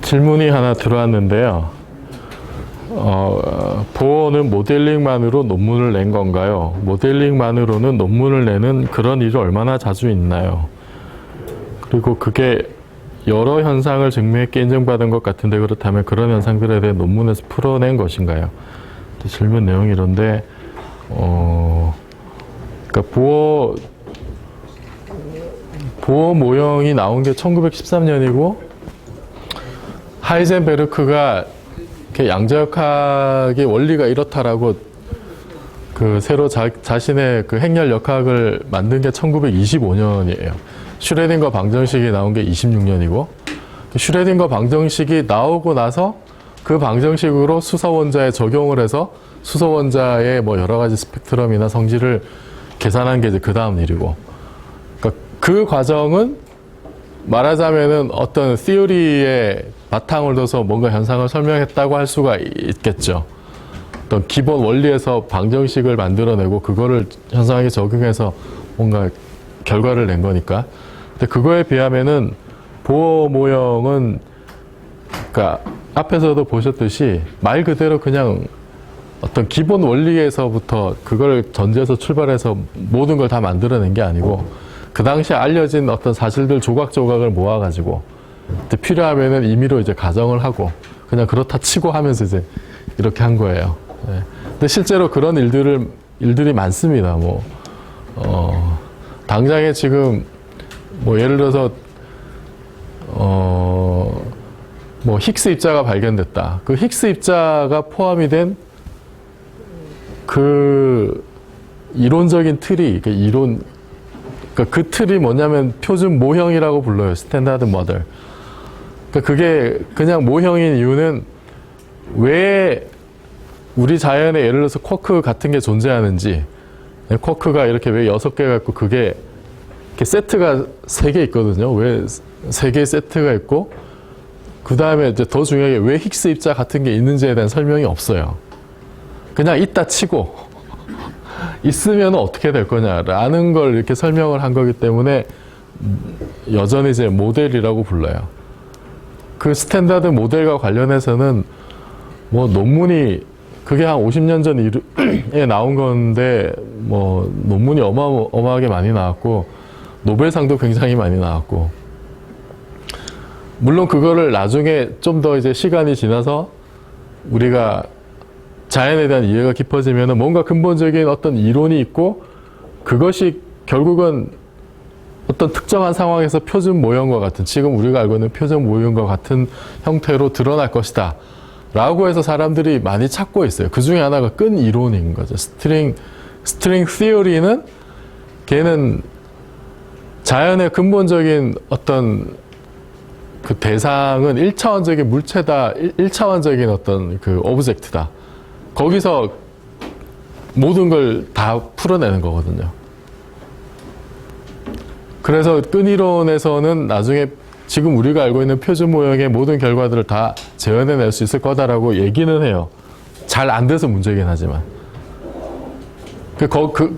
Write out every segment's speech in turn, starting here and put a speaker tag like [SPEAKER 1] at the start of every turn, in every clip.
[SPEAKER 1] 질문이 하나 들어왔는데요. 보어는 모델링만으로 논문을 낸 건가요? 모델링만으로는 논문을 내는 그런 일이 얼마나 자주 있나요? 그리고 그게 여러 현상을 증명했게 인정받은 것 같은데 그렇다면 그런 현상들에 대해 논문에서 풀어낸 것인가요? 질문 내용이 이런데 그러니까 보어 모형이 나온 게 1913년이고 하이젠베르크가 이렇게 양자역학의 원리가 이렇다라고 새로 자신의 행렬 역학을 만든 게 1925년이에요. 슈레딩거 방정식이 나온 게 26년이고 슈레딩거 방정식이 나오고 나서 그 방정식으로 수소원자에 적용을 해서 수소원자의 여러 가지 스펙트럼이나 성질을 계산한 게 이제 그 다음 일이고, 그러니까 그 과정은 말하자면은 어떤 시어리에 바탕을 둬서 뭔가 현상을 설명했다고 할 수가 있겠죠. 어떤 기본 원리에서 방정식을 만들어내고 그거를 현상에 적용해서 뭔가 결과를 낸 거니까. 근데 그거에 비하면은 보어 모형은 그러니까 앞에서도 보셨듯이 말 그대로 그냥 어떤 기본 원리에서부터 그걸 전제해서 출발해서 모든 걸 다 만들어낸 게 아니고 그 당시에 알려진 어떤 사실들 조각조각을 모아가지고 필요하면은 임의로 이제 가정을 하고 그냥 그렇다 치고 하면서 이제 이렇게 한 거예요. 네. 근데 실제로 그런 일들이 많습니다. 당장에 지금 예를 들어서 힉스 입자가 발견됐다. 그 힉스 입자가 포함이 된 그 이론적인 틀이, 그러니까 그 틀이 뭐냐면 표준 모형이라고 불러요. 스탠다드 모델. 그러니까 그게 그냥 모형인 이유는 왜 우리 자연에 예를 들어서 쿼크 같은 게 존재하는지, 쿼크가 이렇게 왜 6개가 있고 그게 이렇게 세트가 3개 있거든요. 왜 3개의 세트가 있고 그 다음에 이제 더 중요하게 왜 힉스 입자 같은 게 있는지에 대한 설명이 없어요. 그냥 있다 치고 있으면 어떻게 될 거냐라는 걸 이렇게 설명을 한 거기 때문에 여전히 이제 모델이라고 불러요. 그 스탠다드 모델과 관련해서는 논문이 그게 한 50년 전에 나온 건데 논문이 어마어마하게 많이 나왔고 노벨상도 굉장히 많이 나왔고, 물론 그거를 나중에 좀 더 이제 시간이 지나서 우리가 자연에 대한 이해가 깊어지면 뭔가 근본적인 어떤 이론이 있고 그것이 결국은 어떤 특정한 상황에서 표준 모형과 같은, 지금 우리가 알고 있는 표준 모형과 같은 형태로 드러날 것이다 라고 해서 사람들이 많이 찾고 있어요. 그 중에 하나가 끈 이론인 거죠. 스트링 시어리는 걔는 자연의 근본적인 어떤 그 대상은 1차원적인 물체다, 1차원적인 어떤 그 오브젝트다. 거기서 모든 걸 다 풀어내는 거거든요. 그래서 끈이론에서는 나중에 지금 우리가 알고 있는 표준 모형의 모든 결과들을 다 재현해낼 수 있을 거다라고 얘기는 해요. 잘 안 돼서 문제긴 하지만.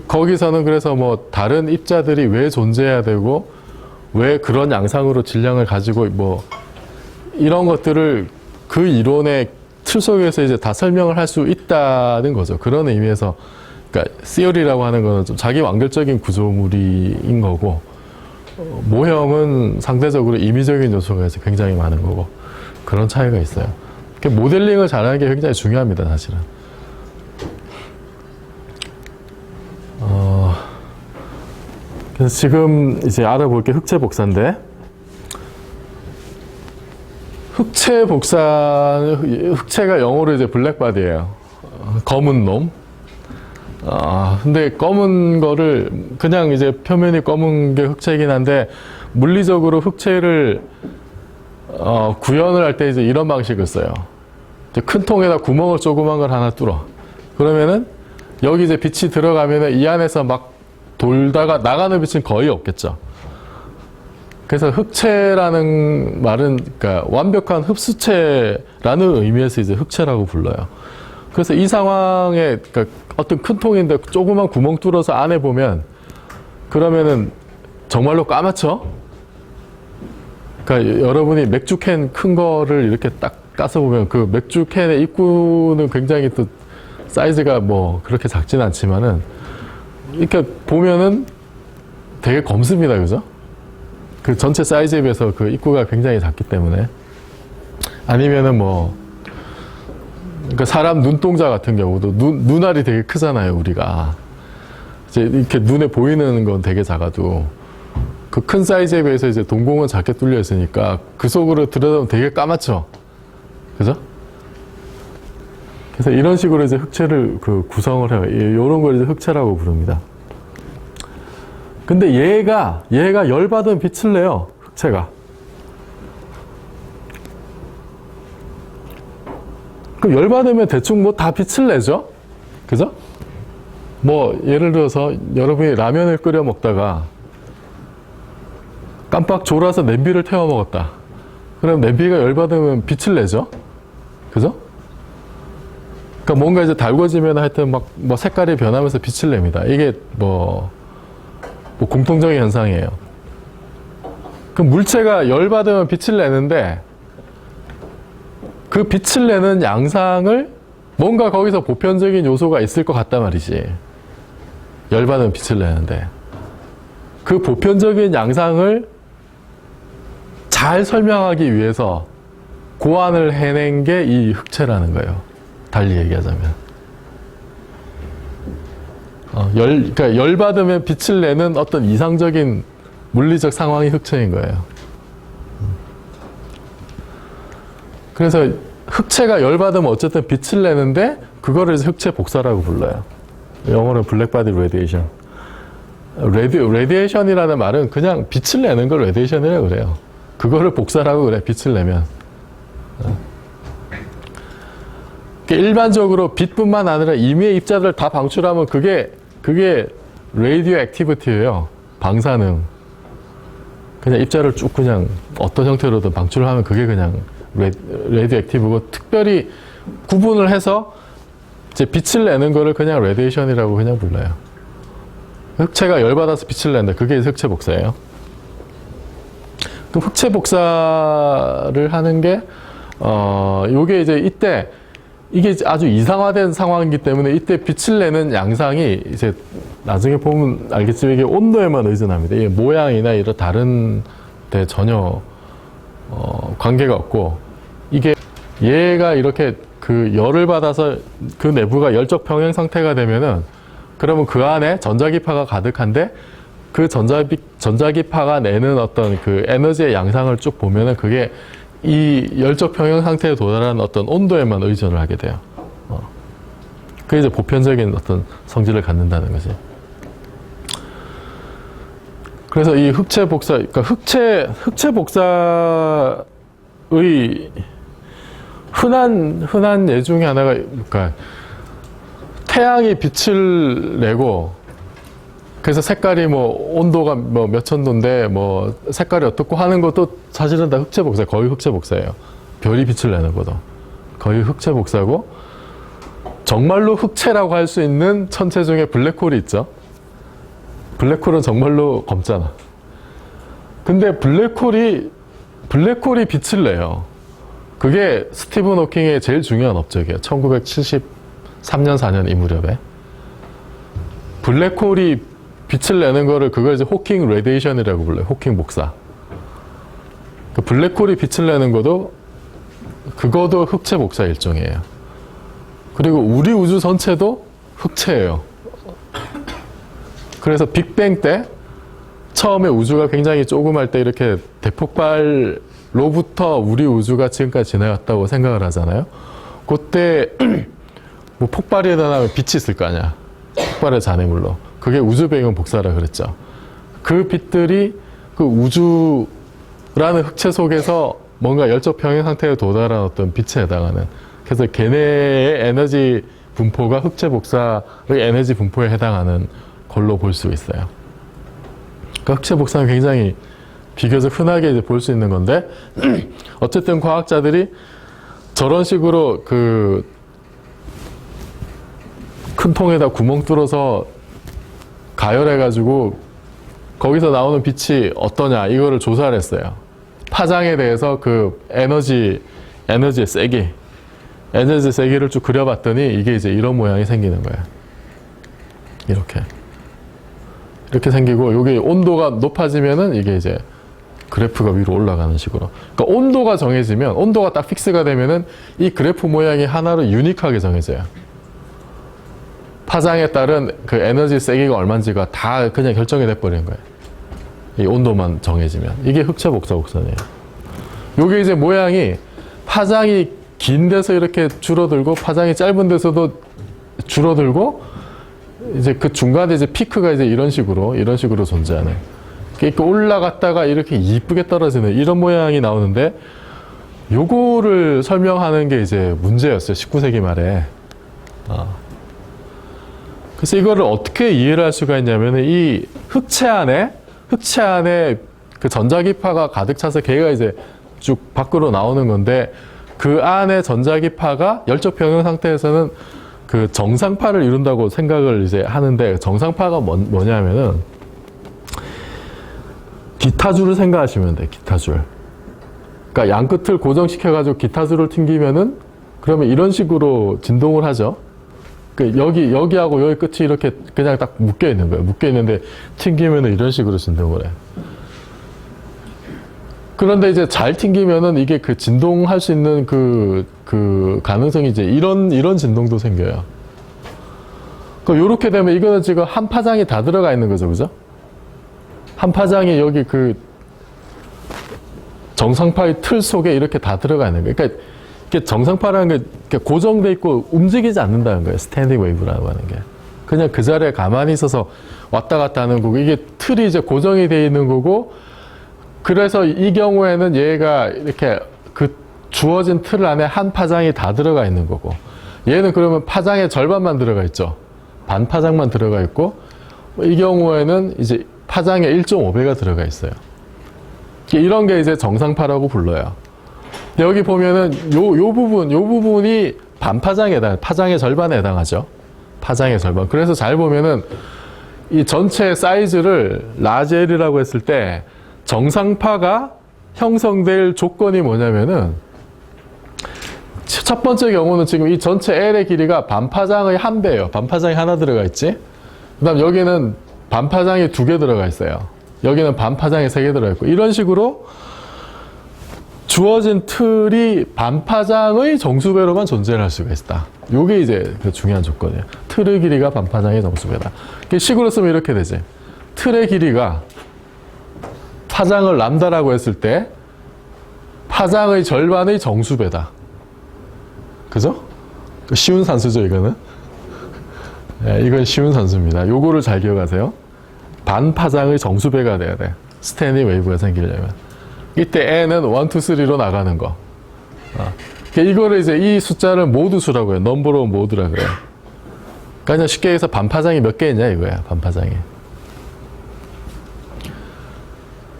[SPEAKER 1] 거기서는 그래서 다른 입자들이 왜 존재해야 되고 왜 그런 양상으로 질량을 가지고 이런 것들을 그 이론의 틀 속에서 이제 다 설명을 할 수 있다는 거죠. 그런 의미에서 그러니까 시어리라고 하는 거는 좀 자기 완결적인 구조물인 거고, 모형은 상대적으로 임의적인 요소가 이제 굉장히 많은 거고, 그런 차이가 있어요. 모델링을 잘하는 게 굉장히 중요합니다, 사실은. 그래서 지금 이제 알아볼 게 흑체 복사인데, 흑체가 영어로 이제 블랙바디예요. 검은 놈. 근데 검은 거를 그냥 이제 표면이 검은 게 흑체이긴 한데, 물리적으로 흑체를 구현을 할 때 이제 이런 방식을 써요. 이제 큰 통에다 구멍을 조그만 걸 하나 뚫어. 그러면은 여기 이제 빛이 들어가면은 이 안에서 막 돌다가 나가는 빛은 거의 없겠죠. 그래서 흑체라는 말은 그러니까 완벽한 흡수체라는 의미에서 이제 흑체라고 불러요. 그래서 이 상황에 그러니까 어떤 큰 통인데 조그만 구멍 뚫어서 안에 보면 그러면은 정말로 까맣죠? 그러니까 여러분이 맥주캔 큰 거를 이렇게 딱 까서 보면 그 맥주캔의 입구는 굉장히 또 사이즈가 뭐 그렇게 작진 않지만은 이렇게 보면은 되게 검습니다. 그죠? 그 전체 사이즈에 비해서 그 입구가 굉장히 작기 때문에. 아니면은 뭐 그러니까 사람 눈동자 같은 경우도 눈알이 되게 크잖아요. 우리가 이제 이렇게 눈에 보이는 건 되게 작아도 그 큰 사이즈에 비해서 이제 동공은 작게 뚫려 있으니까 그 속으로 들여다보면 되게 까맣죠. 그죠? 그래서 이런 식으로 이제 흑채를 그 구성을 해요. 이런 걸 이제 흑채라고 부릅니다. 근데 얘가 열받으면 빛을 내요. 흑채가. 그럼 열받으면 대충 뭐 다 빛을 내죠? 그죠? 뭐 예를 들어서 여러분이 라면을 끓여 먹다가 깜빡 졸아서 냄비를 태워 먹었다. 그럼 냄비가 열받으면 빛을 내죠? 그죠? 그러니까 뭔가 이제 달궈지면 하여튼 막 뭐 색깔이 변하면서 빛을 냅니다. 이게 뭐 공통적인 현상이에요. 그럼 물체가 열받으면 빛을 내는데 그 빛을 내는 양상을 뭔가 거기서 보편적인 요소가 있을 것 같단 말이지. 열받으면 빛을 내는데 그 보편적인 양상을 잘 설명하기 위해서 고안을 해낸 게 이 흑채라는 거예요. 달리 얘기하자면. 그러니까 열받으면 빛을 내는 어떤 이상적인 물리적 상황이 흑채인 거예요. 그래서 흑채가 열받으면 어쨌든 빛을 내는데 그거를 흑채 복사라고 불러요. 영어로는 블랙바디 레디에이션. 레디에이션이라는 말은 그냥 빛을 내는 걸 레디에이션이라고 그래요. 그거를 복사라고 그래, 빛을 내면. 일반적으로 빛뿐만 아니라 임의의 입자들을 다 방출하면 그게 레디오 액티비티예요. 방사능. 그냥 입자를 쭉 그냥 어떤 형태로든 방출하면 그게 그냥 레디오 액티브고, 특별히 구분을 해서 이제 빛을 내는 거를 그냥 레디에이션이라고 그냥 불러요. 흑채가 열받아서 빛을 낸다. 그게 흑채 복사예요. 그럼 흑채 복사를 하는 게 요게 이제 이때 이게 아주 이상화된 상황이기 때문에 이때 빛을 내는 양상이 이제 나중에 보면 알겠지만 이게 온도에만 의존합니다. 이게 모양이나 이런 다른 데 전혀 관계가 없고, 이게 얘가 이렇게 그 열을 받아서 그 내부가 열적 평형 상태가 되면은, 그러면 그 안에 전자기파가 가득한데 그 전자기파가 내는 어떤 그 에너지의 양상을 쭉 보면은 그게 이 열적 평형 상태에 도달한 어떤 온도에만 의존을 하게 돼요. 그게 이제 보편적인 어떤 성질을 갖는다는 거지. 그래서 이 흑채 복사, 그러니까 흑채 복사의 흔한 예 중에 하나가, 그러니까 태양이 빛을 내고, 그래서 색깔이 뭐 온도가 뭐 몇천 도인데 뭐 색깔이 어떻고 하는 것도 사실은 다 흑채 복사, 거의 흑채 복사예요. 별이 빛을 내는 것도 거의 흑채 복사고, 정말로 흑채라고 할 수 있는 천체 중에 블랙홀이 있죠. 블랙홀은 정말로 검잖아. 근데 블랙홀이 빛을 내요. 그게 스티븐 호킹의 제일 중요한 업적이에요. 1973년, 4년 이 무렵에. 블랙홀이 빛을 내는 거를, 그걸 이제 호킹 레디에이션이라고 불러요. 호킹 복사. 그 블랙홀이 빛을 내는 그거도 흑채 복사 일종이에요. 그리고 우리 우주 전체도 흑채예요. 그래서 빅뱅 때 처음에 우주가 굉장히 조그말 때 이렇게 대폭발로부터 우리 우주가 지금까지 지나갔다고 생각을 하잖아요. 그때 뭐 폭발이 일어나면 빛이 있을 거 아니야. 폭발의 잔해물로. 그게 우주 배경 복사라 그랬죠. 그 빛들이 그 우주라는 흑채 속에서 뭔가 열적 평형 상태에 도달한 어떤 빛에 해당하는, 그래서 걔네의 에너지 분포가 흑채 복사의 에너지 분포에 해당하는 걸로 볼 수 있어요. 그러니까 흑채 복사는 굉장히 비교적 흔하게 이제 볼 수 있는 건데, 어쨌든 과학자들이 저런 식으로 그 큰 통에다 구멍 뚫어서 가열해가지고 거기서 나오는 빛이 어떠냐, 이거를 조사를 했어요. 파장에 대해서 그 에너지의 세기를 쭉 그려봤더니 이게 이제 이런 모양이 생기는 거예요. 이렇게 생기고, 여기 온도가 높아지면은 이게 이제 그래프가 위로 올라가는 식으로. 그러니까 온도가 정해지면, 온도가 딱 픽스가 되면은 이 그래프 모양이 하나로 유니크하게 정해져요. 파장에 따른 그 에너지 세기가 얼마인지가 다 그냥 결정이 돼버리는 거예요. 이 온도만 정해지면. 이게 흑체 복사 곡선이에요. 요게 이제 모양이 파장이 긴 데서 이렇게 줄어들고, 파장이 짧은 데서도 줄어들고, 이제 그 중간에 이제 피크가 이제 이런 식으로 존재하는. 이렇게 올라갔다가 이렇게 이쁘게 떨어지는 이런 모양이 나오는데, 요거를 설명하는 게 이제 문제였어요. 19세기 말에. 그래서 이거를 어떻게 이해를 할 수가 있냐면, 이 흑체 안에 그 전자기파가 가득 차서 걔가 이제 쭉 밖으로 나오는 건데, 그 안에 전자기파가 열적 평형 상태에서는 그 정상파를 이룬다고 생각을 이제 하는데, 정상파가 뭐냐면은 기타줄을 생각하시면 돼. 기타줄. 그러니까 양 끝을 고정시켜가지고 기타줄을 튕기면은, 그러면 이런 식으로 진동을 하죠. 여기하고 여기 끝이 이렇게 그냥 딱 묶여 있는 거예요. 묶여 있는데 튕기면은 이런 식으로 진동을 해. 그런데 이제 잘 튕기면은 이게 그 진동할 수 있는 그 가능성이 이제 이런 진동도 생겨요. 요렇게 되면 이거는 지금 한 파장이 다 들어가 있는 거죠. 그죠? 한 파장이 여기 그 정상파의 틀 속에 이렇게 다 들어가 있는 거예요. 그러니까 이게 정상파라는 게 고정돼 있고 움직이지 않는다는 거예요. 스탠딩 웨이브라고 하는 게. 그냥 그 자리에 가만히 있어서 왔다 갔다 하는 거고, 이게 틀이 이제 고정이 되어 있는 거고, 그래서 이 경우에는 얘가 이렇게 그 주어진 틀 안에 한 파장이 다 들어가 있는 거고, 얘는 그러면 파장의 절반만 들어가 있죠. 반 파장만 들어가 있고, 이 경우에는 이제 파장의 1.5배가 들어가 있어요. 이런 게 이제 정상파라고 불러요. 여기 보면은 요 부분이 반파장에 파장의 절반에 해당하죠. 파장의 절반. 그래서 잘 보면은 이 전체 사이즈를 라지 L이라고 했을 때 정상파가 형성될 조건이 뭐냐면은, 첫 번째 경우는 지금 이 전체 L의 길이가 반파장의 1배예요. 반파장이 하나 들어가 있지. 그 다음 여기는 반파장이 2개 들어가 있어요. 여기는 반파장이 3개 들어가 있고, 이런 식으로 주어진 틀이 반파장의 정수배로만 존재를 할 수가 있다. 요게 이제 그 중요한 조건이에요. 틀의 길이가 반파장의 정수배다. 식으로 쓰면 이렇게 되지. 틀의 길이가 파장을 람다라고 했을 때 파장의 절반의 정수배다. 그죠? 쉬운 산수죠, 이거는. 네, 이건 쉬운 산수입니다. 요거를 잘 기억하세요. 반파장의 정수배가 돼야 돼. 스탠딩 웨이브가 생기려면. 이때 n은 1, 2, 3로 나가는 거. 이거를 이제 이 숫자를 모드수라고 해요. 넘버 오브 모드라 그래요. 그러니까 쉽게 해서 반파장이 몇 개 있냐 이거야. 반파장이.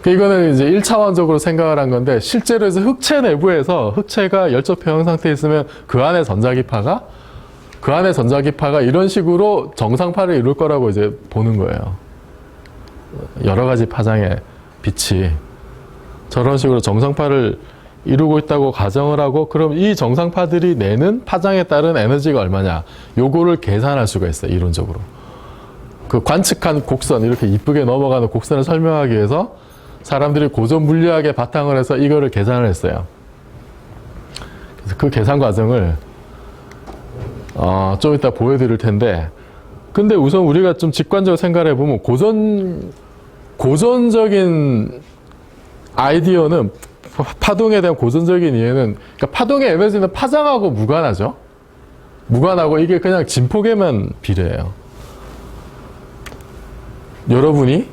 [SPEAKER 1] 이거는 이제 1차원적으로 생각을 한 건데, 실제로 해서 흑체 내부에서 흑체가 열적 평형 상태에 있으면 그 안에 전자기파가 이런 식으로 정상파를 이룰 거라고 이제 보는 거예요. 여러 가지 파장의 빛이 저런 식으로 정상파를 이루고 있다고 가정을 하고, 그럼 이 정상파들이 내는 파장에 따른 에너지가 얼마냐, 요거를 계산할 수가 있어요. 이론적으로. 그 관측한 곡선, 이렇게 이쁘게 넘어가는 곡선을 설명하기 위해서 사람들이 고전 물리학에 바탕을 해서 이거를 계산을 했어요. 그래서 그 계산 과정을 좀 이따 보여드릴 텐데, 근데 우선 우리가 좀 직관적으로 생각해 보면 고전적인 아이디어는, 파동에 대한 고전적인 이해는, 그러니까 파동의 에너지는 파장하고 무관하죠. 무관하고 이게 그냥 진폭에만 비례해요. 여러분이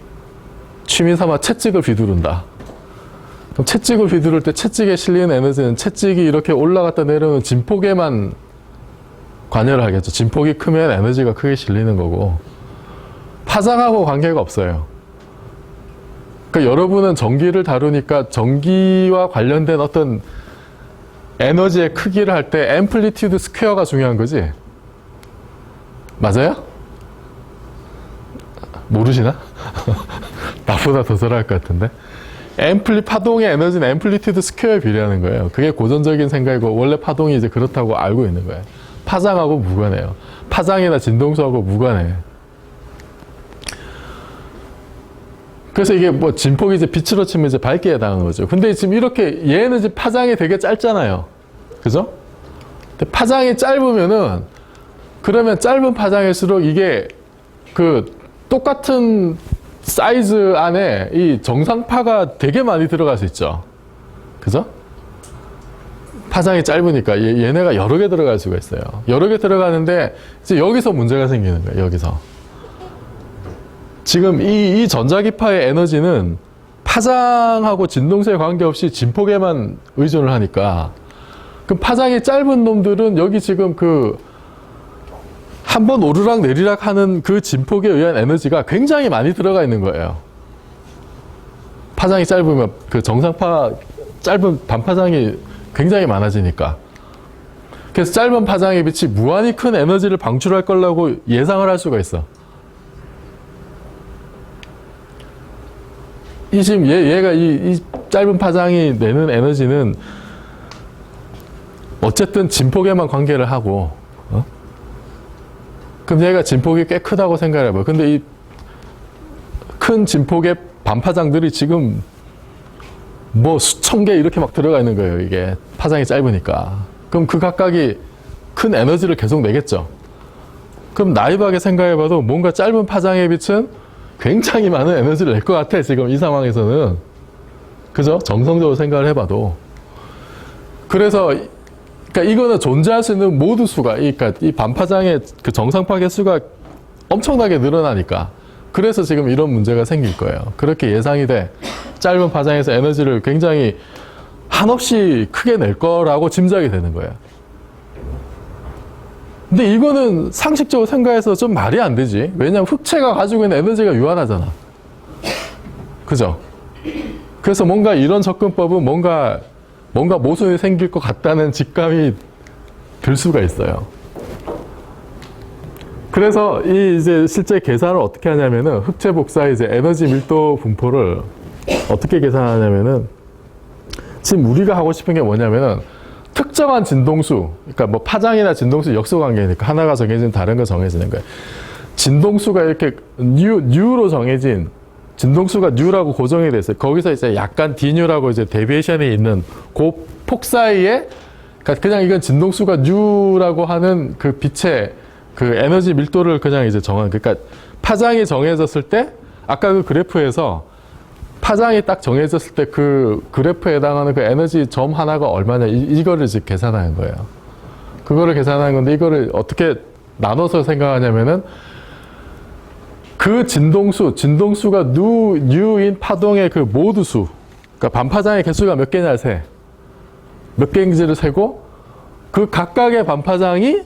[SPEAKER 1] 취미삼아 채찍을 휘두른다. 그럼 채찍을 휘두를 때 채찍에 실리는 에너지는 채찍이 이렇게 올라갔다 내려오는 진폭에만 관여를 하겠죠. 진폭이 크면 에너지가 크게 실리는 거고, 파장하고 관계가 없어요. 그러니까 여러분은 전기를 다루니까 전기와 관련된 어떤 에너지의 크기를 할 때 앰플리튜드 스퀘어가 중요한 거지. 맞아요? 모르시나? 나보다 더 잘할 것 같은데. 파동의 에너지는 앰플리튜드 스퀘어에 비례하는 거예요. 그게 고전적인 생각이고 원래 파동이 이제 그렇다고 알고 있는 거예요. 파장하고 무관해요. 파장이나 진동수하고 무관해. 그래서 이게 뭐 진폭이 이제 빛으로 치면 이제 밝기에 해당하는 거죠. 근데 지금 이렇게 얘는 이제 파장이 되게 짧잖아요. 그죠? 근데 파장이 짧으면은 그러면 짧은 파장일수록 이게 그 똑같은 사이즈 안에 이 정상파가 되게 많이 들어갈 수 있죠. 그죠? 파장이 짧으니까 얘네가 여러 개 들어갈 수가 있어요. 여러 개 들어가는데 이제 여기서 문제가 생기는 거예요. 여기서. 지금 이 전자기파의 에너지는 파장하고 진동수에 관계없이 진폭에만 의존을 하니까 그럼 파장이 짧은 놈들은 여기 지금 그 한번 오르락 내리락 하는 그 진폭에 의한 에너지가 굉장히 많이 들어가 있는 거예요. 파장이 짧으면 그 정상파 짧은 반파장이 굉장히 많아지니까. 그래서 짧은 파장의 빛이 무한히 큰 에너지를 방출할 거라고 예상을 할 수가 있어. 지금 얘가 이 짧은 파장이 내는 에너지는 어쨌든 진폭에만 관계를 하고, 그럼 얘가 진폭이 꽤 크다고 생각을 해봐요. 근데 이 큰 진폭의 반파장들이 지금 뭐 수천 개 이렇게 막 들어가 있는 거예요. 이게 파장이 짧으니까. 그럼 그 각각이 큰 에너지를 계속 내겠죠. 그럼 나이브하게 생각해봐도 뭔가 짧은 파장의 빛은 굉장히 많은 에너지를 낼 것 같아. 지금 이 상황에서는. 그죠? 정성적으로 생각을 해봐도. 그래서 그러니까 이거는 존재할 수 있는 모두 수가, 그러니까 이 반파장의 그 정상파 개수가 엄청나게 늘어나니까. 그래서 지금 이런 문제가 생길 거예요. 그렇게 예상이 돼. 짧은 파장에서 에너지를 굉장히 한없이 크게 낼 거라고 짐작이 되는 거예요. 근데 이거는 상식적으로 생각해서 좀 말이 안 되지. 왜냐하면 흑체가 가지고 있는 에너지가 유한하잖아. 그죠? 그래서 뭔가 이런 접근법은 뭔가 모순이 생길 것 같다는 직감이 들 수가 있어요. 그래서 이제 실제 계산을 어떻게 하냐면은 흑체 복사의 이제 에너지 밀도 분포를 어떻게 계산하냐면은 지금 우리가 하고 싶은 게 뭐냐면은 특정한 진동수, 그러니까 뭐 파장이나 진동수 역수 관계니까 하나가 정해진 다른 거 정해지는 거예요. 진동수가 이렇게 뉴로 정해진 진동수가 뉴라고 고정이 돼 있어요. 거기서 이제 약간 디뉴라고 이제 데비에이션이 있는 그 폭 사이에, 그러니까 그냥 이건 진동수가 뉴라고 하는 그 빛의 그 에너지 밀도를 그냥 이제 정한, 그러니까 파장이 정해졌을 때 아까 그 그래프에서 파장이 딱 정해졌을 때 그 그래프에 해당하는 그 에너지 점 하나가 얼마냐, 이거를 지금 계산하는 거예요. 그거를 계산하는 건데 이거를 어떻게 나눠서 생각하냐면은 그 진동수가 뉴인 파동의 그 모두 수, 그러니까 반파장의 개수가 몇 개냐를 세. 몇 개인지를 세고 그 각각의 반파장이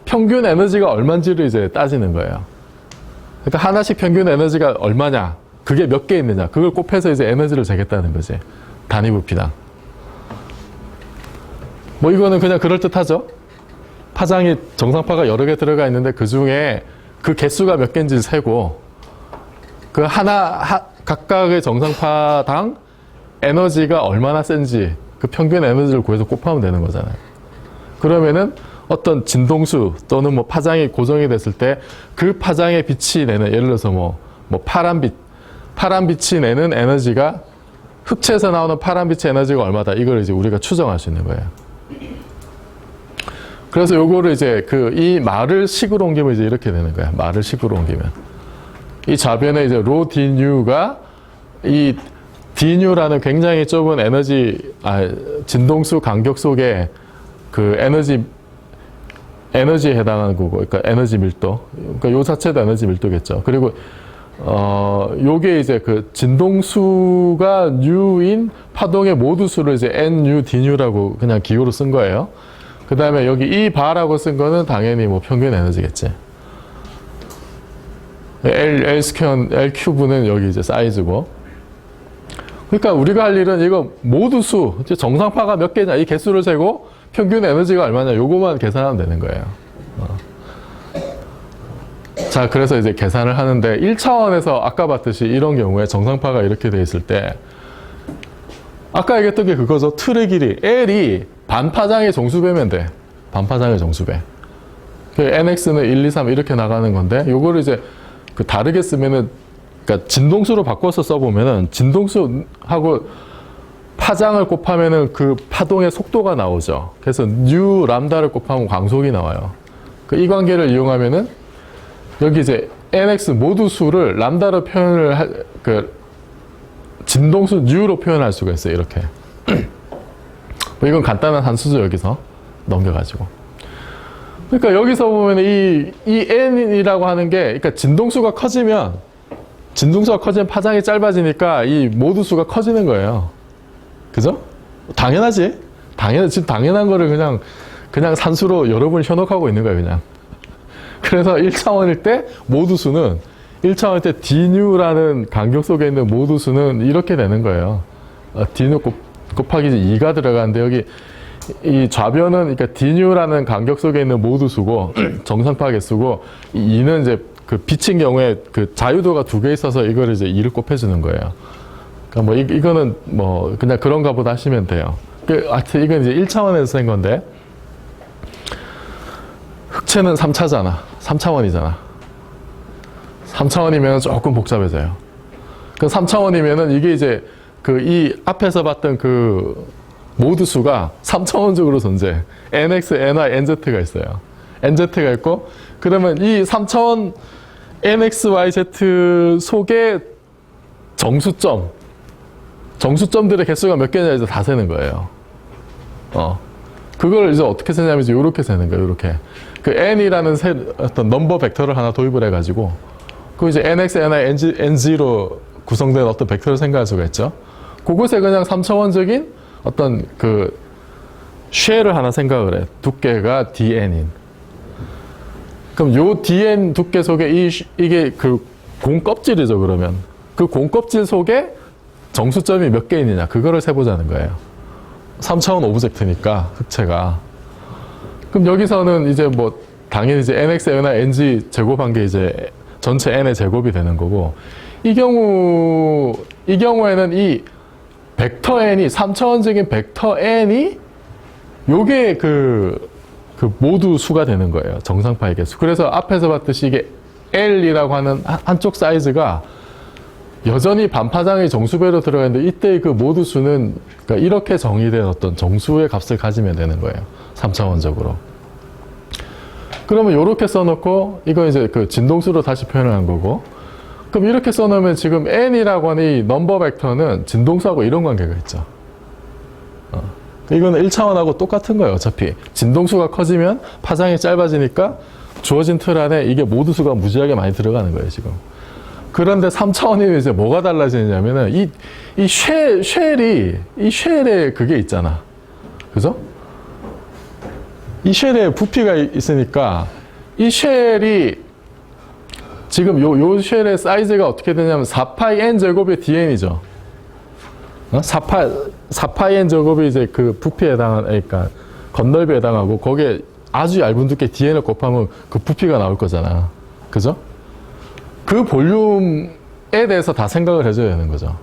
[SPEAKER 1] 평균 에너지가 얼마인지를 이제 따지는 거예요. 그러니까 하나씩 평균 에너지가 얼마냐, 그게 몇 개 있느냐, 그걸 곱해서 이제 에너지를 재겠다는 거지. 단위 부피당. 뭐 이거는 그냥 그럴듯하죠. 파장이 정상파가 여러 개 들어가 있는데 그 중에 그 개수가 몇 개인지를 세고 그 각각의 정상파당 에너지가 얼마나 센지 그 평균 에너지를 구해서 곱하면 되는 거잖아요. 그러면은 어떤 진동수 또는 뭐 파장이 고정이 됐을 때 그 파장의 빛이 내는, 예를 들어서 뭐 파란 빛이 내는 에너지가, 흑체에서 나오는 파란 빛의 에너지가 얼마다, 이걸 이제 우리가 추정할 수 있는 거예요. 그래서 요거를 이제 이 말을 식으로 옮기면 이제 이렇게 되는 거야. 말을 식으로 옮기면. 이 좌변에 이제 로 디뉴가 이 디뉴라는 굉장히 좁은 진동수 간격 속에 그 에너지에 해당하는 거고, 그러니까 에너지 밀도. 그러니까 요 자체도 에너지 밀도겠죠. 그리고, 요게 이제 그 진동수가 뉴인 파동의 모두 수를 이제 NU, DNU라고 그냥 기호로 쓴 거예요. 그 다음에 여기 이 바라고 쓴 거는 당연히 뭐 평균 에너지겠지. L 큐브는 여기 이제 사이즈고. 그러니까 우리가 할 일은 이거 모두 수, 정상파가 몇 개냐, 이 개수를 세고 평균 에너지가 얼마냐, 요거만 계산하면 되는 거예요. 자, 그래서 이제 계산을 하는데 1차원에서 아까 봤듯이 이런 경우에 정상파가 이렇게 돼 있을 때 아까 얘기했던 게 그거죠. 틀의 길이. L이 반파장의 정수배면 돼. 반파장의 정수배. nx는 1, 2, 3 이렇게 나가는 건데, 요거를 이제 그 다르게 쓰면은, 그러니까 진동수로 바꿔서 써보면은, 진동수하고 파장을 곱하면은 그 파동의 속도가 나오죠. 그래서 뉴 람다를 곱하면 광속이 나와요. 이 관계를 이용하면은, 여기 이제 nx 모두 수를 람다로 표현을 진동수 뉴로 표현할 수가 있어요. 이렇게. 뭐 이건 간단한 한수죠. 여기서 넘겨가지고. 그러니까 여기서 보면 이 n이라고 하는 게, 그러니까 진동수가 커지면 파장이 짧아지니까 이 모두수가 커지는 거예요. 그죠? 당연하지. 지금 당연한 거를 그냥 산수로 여러분이 현혹하고 있는 거예요. 그냥. 그래서 1차원일 때 모두수는 1차원일 때 dν라는 간격 속에 있는 모두수는 이렇게 되는 거예요. dν 곱하기 2가 들어가는데, 여기 이 좌변은 그러니까 dν라는 간격 속에 있는 모두수고 정상파 개수고, 2는 이제 그 빛인 경우에 그 자유도가 2개 있어서 이거를 이제 2를 곱해주는 거예요. 그러니까 뭐 이거는 뭐 그냥 그런가 보다 하시면 돼요. 하여튼 이건 이제 1차원에서 쓴 건데, 흑체는 3차잖아. 3차원이잖아. 3차원이면 조금 복잡해져요. 그 3차원이면은 이게 이제 이 앞에서 봤던 그 모두수가 3차원적으로 존재해. nx, ny, nz가 있어요. nz가 있고, 그러면 이 3차원 nx, y, z 속에 정수점들의 개수가 몇 개냐 이제 다 세는 거예요. 그걸 이제 어떻게 세냐면 이제 요렇게 세는 거예요. 요렇게. 그 n이라는 어떤 넘버 벡터를 하나 도입을 해가지고, 그 이제 nx, ny, nz로 구성된 어떤 벡터를 생각할 수가 있죠. 그곳에 그냥 3차원적인 어떤 그 쉘을 하나 생각을 해. 두께가 dn인. 그럼 요 dn 두께 속에 이게 그 공껍질이죠. 그러면 그 공껍질 속에 정수점이 몇 개 있느냐, 그거를 세보자는 거예요. 3차원 오브젝트니까 흑체가. 그럼 여기서는 이제 뭐 당연히 이제 nx, ny, nz 제곱한 게 이제 전체 n의 제곱이 되는 거고, 이 경우에는 이 벡터 n이 3차원적인 벡터 n이 요게 그 모두 수가 되는 거예요. 정상파의 개수. 그래서 앞에서 봤듯이 이게 L이라고 하는 한쪽 사이즈가 여전히 반파장의 정수배로 들어가 있는데, 이때 그 모두 수는 그러니까 이렇게 정의된 어떤 정수의 값을 가지면 되는 거예요. 3차원적으로. 그러면 이렇게 써놓고, 이건 이제 그 진동수로 다시 표현을 한 거고, 그럼 이렇게 써놓으면 지금 n이라고 하는 이 넘버 벡터는 진동수하고 이런 관계가 있죠. 이거는 1차원하고 똑같은 거예요. 어차피 진동수가 커지면 파장이 짧아지니까 주어진 틀 안에 이게 모두수가 무지하게 많이 들어가는 거예요. 지금. 그런데 3차원이면 이제 뭐가 달라지느냐면은 이 쉘에 그게 있잖아. 그죠? 이 쉘에 부피가 있으니까 이 쉘이 지금 요 쉘의 사이즈가 어떻게 되냐면 4파이 n 제곱의 dn이죠. 4파이 n 제곱이 이제 그 부피에 해당하는, 그러니까 건널비에 해당하고, 거기에 아주 얇은 두께 dn을 곱하면 그 부피가 나올 거잖아. 그죠? 그 볼륨에 대해서 다 생각을 해줘야 되는 거죠.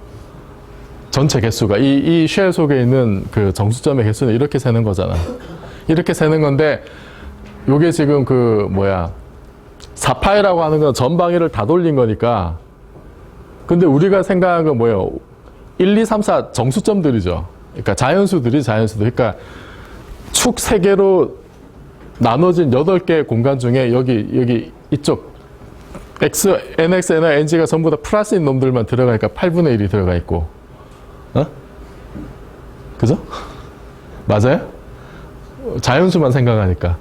[SPEAKER 1] 전체 개수가. 이 쉘 속에 있는 그 정수점의 개수는 이렇게 세는 거잖아. 이렇게 세는 건데, 요게 지금 4파이라고 하는 건 전방위를 다 돌린 거니까. 근데 우리가 생각한 건 뭐예요? 1, 2, 3, 4 정수점들이죠. 그러니까 자연수들. 그러니까 축 3개로 나눠진 8개의 공간 중에 여기 이쪽 nx, ny, nz가 전부 다 플러스인 놈들만 들어가니까 8분의 1이 들어가 있고. 그죠? 맞아요? 자연수만 생각하니까.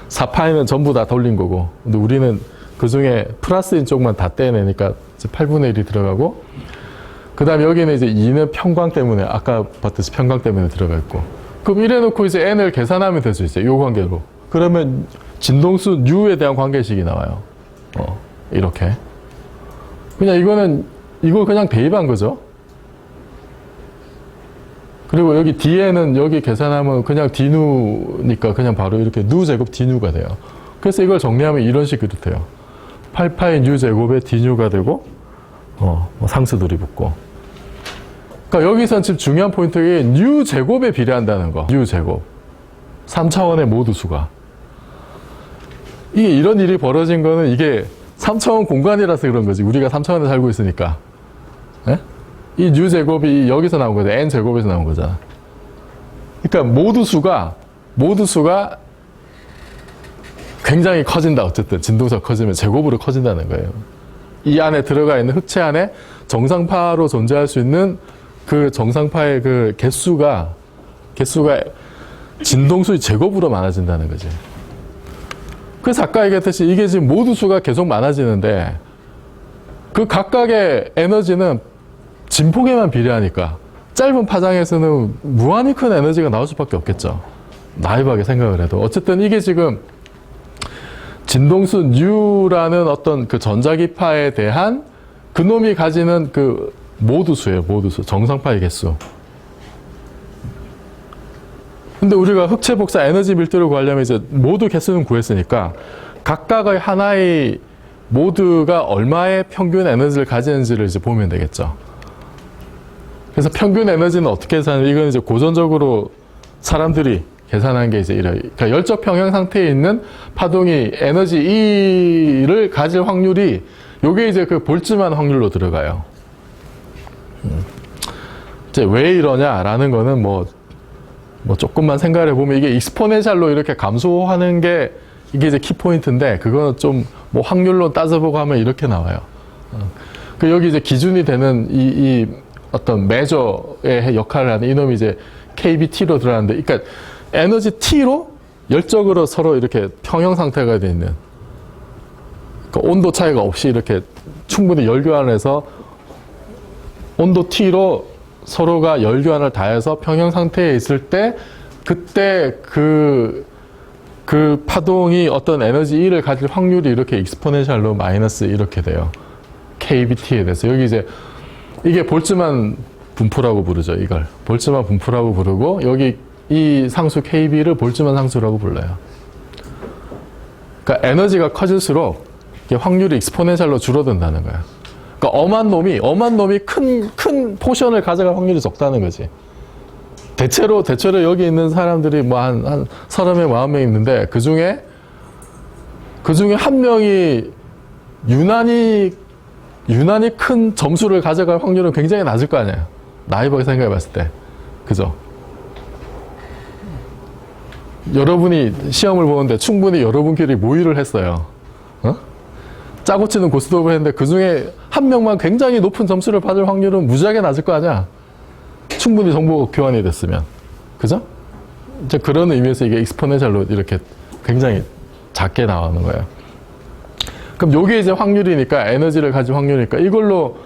[SPEAKER 1] 4파이는 전부 다 돌린 거고, 근데 우리는 그 중에 플러스인 쪽만 다 떼내니까 이제 8분의 1이 들어가고, 그 다음에 여기는 이제 2는 평광 때문에, 아까 봤듯이 평광 때문에 들어가 있고. 그럼 이래 놓고 이제 n을 계산하면 될 수 있어요. 요 관계로. 그러면 진동수 U에 대한 관계식이 나와요. 이렇게. 그냥 이걸 그냥 대입한 거죠. 그리고 여기 dn은 여기 계산하면 그냥 d누니까 그냥 바로 이렇게 누 제곱 d누가 돼요. 그래서 이걸 정리하면 이런 식으로 돼요. 8파이 누 제곱의 d누가 되고, 상수들이 붙고. 그러니까 여기선 지금 중요한 포인트가 뉴 제곱에 비례한다는 거. 뉴 제곱. 3차원의 모두 수가. 이게 이런 일이 벌어진 거는 이게 3차원 공간이라서 그런 거지. 우리가 3차원에 살고 있으니까. 예? 이 뉴 제곱이 여기서 나온 거죠. n 제곱에서 나온 거잖아. 그러니까 모두 수가 굉장히 커진다. 어쨌든 진동수가 커지면 제곱으로 커진다는 거예요. 이 안에 들어가 있는 흑체 안에 정상파로 존재할 수 있는 그 정상파의 그 개수가 진동수의 제곱으로 많아진다는 거지. 그래서 아까 얘기했듯이 이게 지금 모두 수가 계속 많아지는데 그 각각의 에너지는 진폭에만 비례하니까 짧은 파장에서는 무한히 큰 에너지가 나올 수밖에 없겠죠. 나이브하게 생각을 해도. 어쨌든 이게 지금 진동수 U라는 어떤 그 전자기파에 대한 그놈이 가지는 그 모두수예요. 모두수. 정상파의 개수. 근데 우리가 흑체 복사 에너지 밀도를 구하려면 이제 모두 개수는 구했으니까 각각의 하나의 모두가 얼마의 평균 에너지를 가지는지를 이제 보면 되겠죠. 그래서 평균 에너지는 어떻게 계산하냐면 이건 이제 고전적으로 사람들이 계산한 게 이제 이래요. 그러니까 열적 평형 상태에 있는 파동이 에너지 E를 가질 확률이 요게 이제 그 볼츠만 확률로 들어가요. 이제 왜 이러냐라는 거는 뭐 조금만 생각을 해보면 이게 익스포넨셜로 이렇게 감소하는 게 이게 이제 키포인트인데 그거는 좀 뭐 확률로 따져보고 하면 이렇게 나와요. 그 여기 이제 기준이 되는 이 어떤 메저의 역할을 하는 이놈이 이제 KBT로 들어가는데, 그러니까 에너지 T로 열적으로 서로 이렇게 평형 상태가 되어 있는, 그러니까 온도 차이가 없이 이렇게 충분히 열교환을 해서 온도 T로 서로가 열교환을 다해서 평형 상태에 있을 때 그때 그 파동이 어떤 에너지 E를 가질 확률이 이렇게 익스포넨셜로 마이너스 이렇게 돼요. KBT에 대해서. 여기 이제 이게 볼츠만 분포라고 부르죠. 이걸 볼츠만 분포라고 부르고 여기 이 상수 KB를 볼츠만 상수라고 불러요. 그러니까 에너지가 커질수록 이게 확률이 익스포넨셜로 줄어든다는 거야. 그러니까 엄한 놈이 큰 포션을 가져갈 확률이 적다는 거지. 대체로 여기 있는 사람들이 뭐 한 30명, 40명 있는데 그 중에 한 명이 유난히 큰 점수를 가져갈 확률은 굉장히 낮을 거 아니에요. 나이브하게 생각해 봤을 때. 그죠? 여러분이 시험을 보는데 충분히 여러분끼리 모의를 했어요. 짜고 치는 고스톱을 했는데 그 중에 한 명만 굉장히 높은 점수를 받을 확률은 무지하게 낮을 거 아니야. 충분히 정보 교환이 됐으면. 그죠? 이제 그런 의미에서 이게 익스포넨셜로 이렇게 굉장히 작게 나오는 거예요. 그럼 요게 이제 확률이니까, 에너지를 가진 확률이니까 이걸로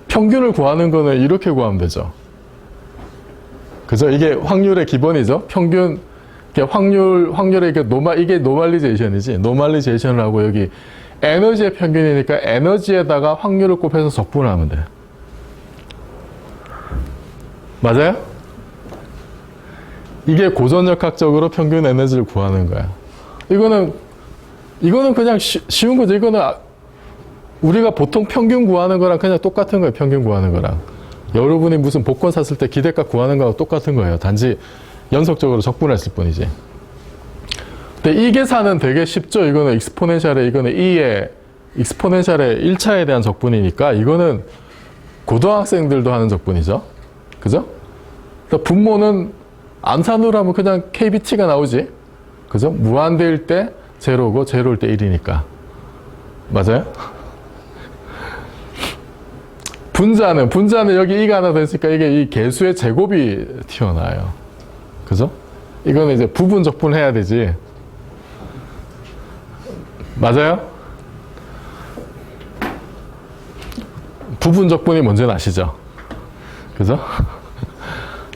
[SPEAKER 1] 평균을 구하는 거는 이렇게 구하면 되죠. 그죠? 이게 확률의 기본이죠. 평균, 확률의 이게 노멀리제이션이지. 노멀리제이션을 하고 여기 에너지의 평균이니까 에너지에다가 확률을 곱해서 적분을 하면 돼. 맞아요? 이게 고전역학적으로 평균 에너지를 구하는 거야. 이거는 그냥 쉬운 거죠. 이거는 우리가 보통 평균 구하는 거랑 그냥 똑같은 거예요. 평균 구하는 거랑. 여러분이 무슨 복권 샀을 때 기대값 구하는 거하고 똑같은 거예요. 단지 연속적으로 적분했을 뿐이지. 근데 이 계산은 되게 쉽죠. 이거는 익스포넨셜의 익스포넨셜의 1차에 대한 적분이니까 이거는 고등학생들도 하는 적분이죠. 그죠? 그러니까 분모는 암산으로 하면 그냥 KBT가 나오지. 그죠? 무한대일 때 제로고 제로일 때 1이니까. 맞아요? 분자는 여기 E가 하나 더 있으니까 이게 이 개수의 제곱이 튀어나와요. 그죠? 이거는 이제 부분 적분해야 되지. 맞아요? 부분 적분이 뭔지는 아시죠? 그죠?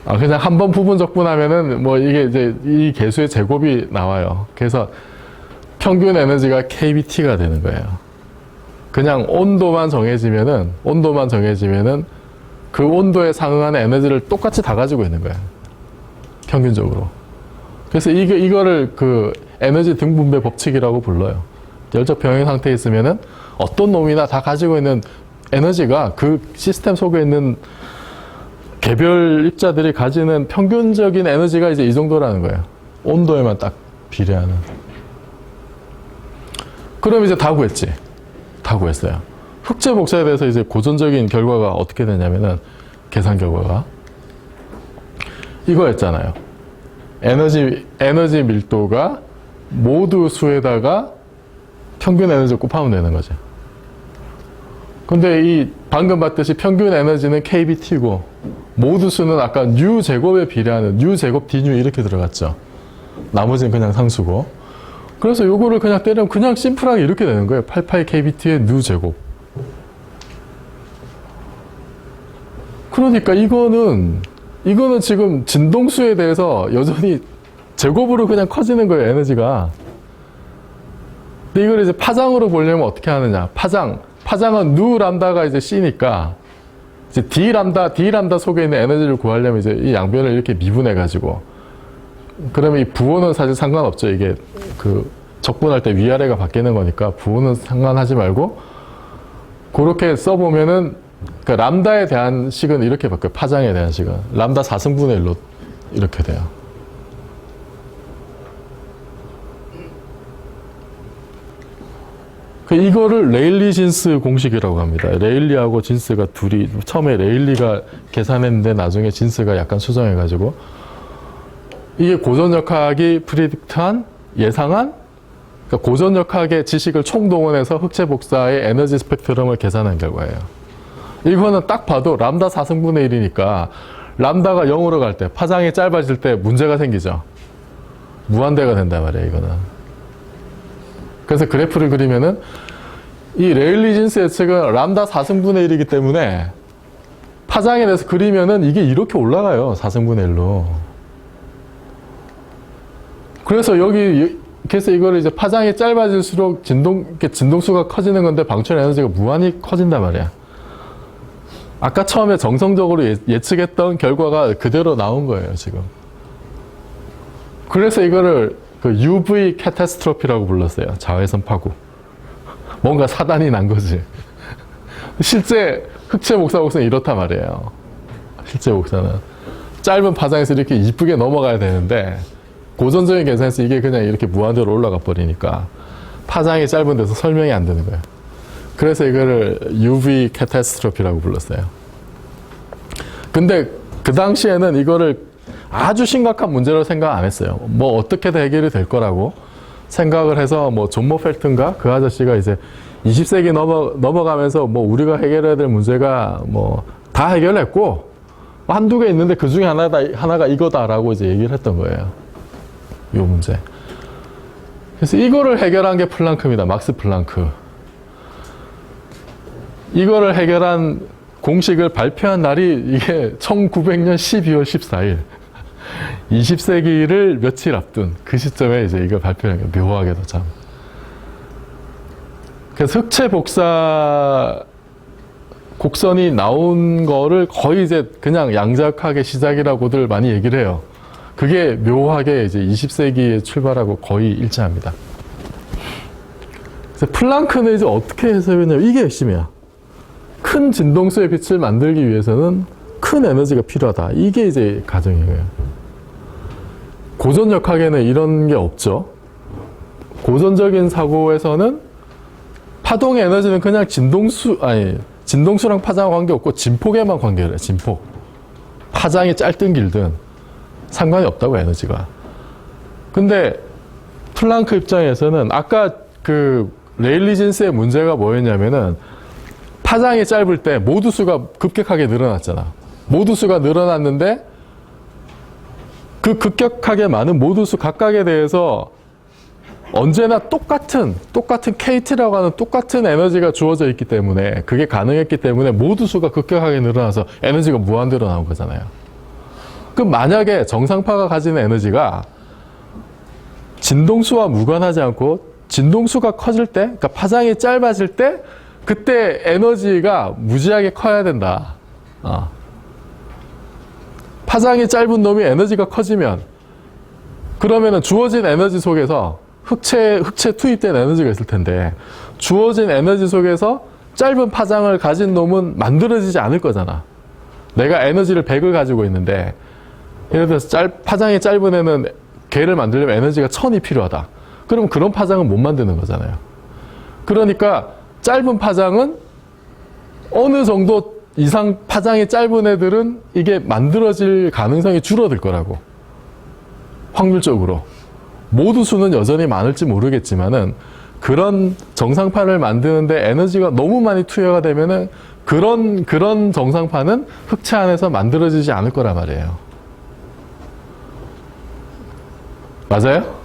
[SPEAKER 1] 그냥 한 번 부분 적분하면은 뭐 이게 이제 이 개수의 제곱이 나와요. 그래서 평균 에너지가 KBT가 되는 거예요. 그냥 온도만 정해지면은 그 온도에 상응하는 에너지를 똑같이 다 가지고 있는 거예요. 평균적으로. 그래서 이거를 그 에너지 등분배 법칙이라고 불러요. 열적 병행 상태에 있으면은 어떤 놈이나 다 가지고 있는 에너지가 그 시스템 속에 있는 개별 입자들이 가지는 평균적인 에너지가 이제 이 정도라는 거예요. 온도에만 딱 비례하는. 그럼 이제 다 구했지. 다 구했어요. 흑체 복사에 대해서 이제 고전적인 결과가 어떻게 되냐면은, 계산 결과가 이거였잖아요. 에너지 밀도가 모두 수에다가 평균 에너지를 곱하면 되는 거죠. 근데 이 방금 봤듯이 평균 에너지는 kBT고 모두 수는 아까 U 제곱에 비례하는 U 제곱 dU 이렇게 들어갔죠. 나머지는 그냥 상수고. 그래서 요거를 그냥 때리면 그냥 심플하게 이렇게 되는 거예요. 88 kBT의 U 제곱. 그러니까 이거는 지금 진동수에 대해서 여전히 제곱으로 그냥 커지는 거예요, 에너지가. 근데 이걸 이제 파장으로 보려면 어떻게 하느냐. 파장은 누 람다가 이제 C니까, 이제 D 람다 속에 있는 에너지를 구하려면 이제 이 양변을 이렇게 미분해가지고, 그러면 이 부호는 사실 상관없죠. 이게 그 적분할 때 위아래가 바뀌는 거니까 부호는 상관하지 말고, 그렇게 써보면은, 그 람다에 대한 식은 이렇게 바뀌어요. 파장에 대한 식은. 람다 4승분의 1로 이렇게 돼요. 이거를 레일리-진스 공식이라고 합니다. 레일리하고 진스가 둘이, 처음에 레일리가 계산했는데 나중에 진스가 약간 수정해가지고, 이게 고전역학이 프리딕트한, 예상한, 그러니까 고전역학의 지식을 총동원해서 흑체 복사의 에너지 스펙트럼을 계산한 결과예요. 이거는 딱 봐도 람다 4승분의 1이니까 람다가 0으로 갈 때, 파장이 짧아질 때 문제가 생기죠. 무한대가 된단 말이에요, 이거는. 그래서 그래프를 그리면은 이 레일리-진스 예측은 람다 4승분의 1이기 때문에 파장에 대해서 그리면은 이게 이렇게 올라가요. 4승분의 1로. 그래서 그래서 이거를 이제 파장이 짧아질수록 진동수가 커지는 건데 방출 에너지가 무한히 커진단 말이야. 아까 처음에 정성적으로 예측했던 결과가 그대로 나온 거예요, 지금. 그래서 이거를 그 UV 캐타스트로피라고 불렀어요. 자외선 파고. 뭔가 사단이 난 거지. 실제 흑체 복사 곡선이 이렇단 말이에요. 실제 복사는. 짧은 파장에서 이렇게 이쁘게 넘어가야 되는데, 고전적인 계산에서 이게 그냥 이렇게 무한대로 올라가 버리니까, 파장이 짧은 데서 설명이 안 되는 거예요. 그래서 이거를 UV 캐타스트로피라고 불렀어요. 근데 그 당시에는 이거를 아주 심각한 문제로 생각 안 했어요. 뭐 어떻게든 해결이 될 거라고 생각을 해서 뭐 존 펠튼가 그 아저씨가 이제 20세기 넘어가면서 뭐 우리가 해결해야 될 문제가 뭐 다 해결했고 한두 개 있는데 그 중에 하나가 이거다라고 이제 얘기를 했던 거예요. 이 문제. 그래서 이거를 해결한 게 플랑크입니다. 막스 플랑크. 이거를 해결한 공식을 발표한 날이 이게 1900년 12월 14일. 20세기를 며칠 앞둔 그 시점에 이제 이걸 발표한 게 묘하게도 참. 그래서 흑체 복사 곡선이 나온 거를 거의 이제 그냥 양자역학의 시작이라고들 많이 얘기를 해요. 그게 묘하게 이제 20세기에 출발하고 거의 일치합니다. 그래서 플랑크는 이제 어떻게 해석했냐면 이게 핵심이야. 큰 진동수의 빛을 만들기 위해서는 큰 에너지가 필요하다. 이게 이제 가정이에요. 고전역학에는 이런 게 없죠. 고전적인 사고에서는 파동의 에너지는 그냥 진동수랑 파장 관계없고 진폭에만 관계를 해요. 진폭. 파장이 짧든 길든 상관이 없다고, 에너지가. 근데 플랑크 입장에서는 아까 그 레일리-진스의 문제가 뭐였냐면은 파장이 짧을 때 모두수가 급격하게 늘어났잖아. 모두수가 늘어났는데 그 급격하게 많은 모두수 각각에 대해서 언제나 똑같은 KT라고 하는 똑같은 에너지가 주어져 있기 때문에, 그게 가능했기 때문에 모두수가 급격하게 늘어나서 에너지가 무한대로 나온 거잖아요. 그럼 만약에 정상파가 가지는 에너지가 진동수와 무관하지 않고 진동수가 커질 때, 그러니까 파장이 짧아질 때, 그때 에너지가 무지하게 커야 된다. 파장이 짧은 놈이 에너지가 커지면, 그러면은 주어진 에너지 속에서 흑체 투입된 에너지가 있을 텐데, 주어진 에너지 속에서 짧은 파장을 가진 놈은 만들어지지 않을 거잖아. 내가 에너지를 100을 가지고 있는데 예를 들어서 파장이 짧은 애는 걔를 만들려면 에너지가 1000이 필요하다. 그럼 그런 파장은 못 만드는 거잖아요. 그러니까 짧은 파장은 어느 정도 이상 파장이 짧은 애들은 이게 만들어질 가능성이 줄어들 거라고. 확률적으로. 모두 수는 여전히 많을지 모르겠지만은 그런 정상파를 만드는데 에너지가 너무 많이 투여가 되면은 그런 정상파는 흑체 안에서 만들어지지 않을 거란 말이에요. 맞아요?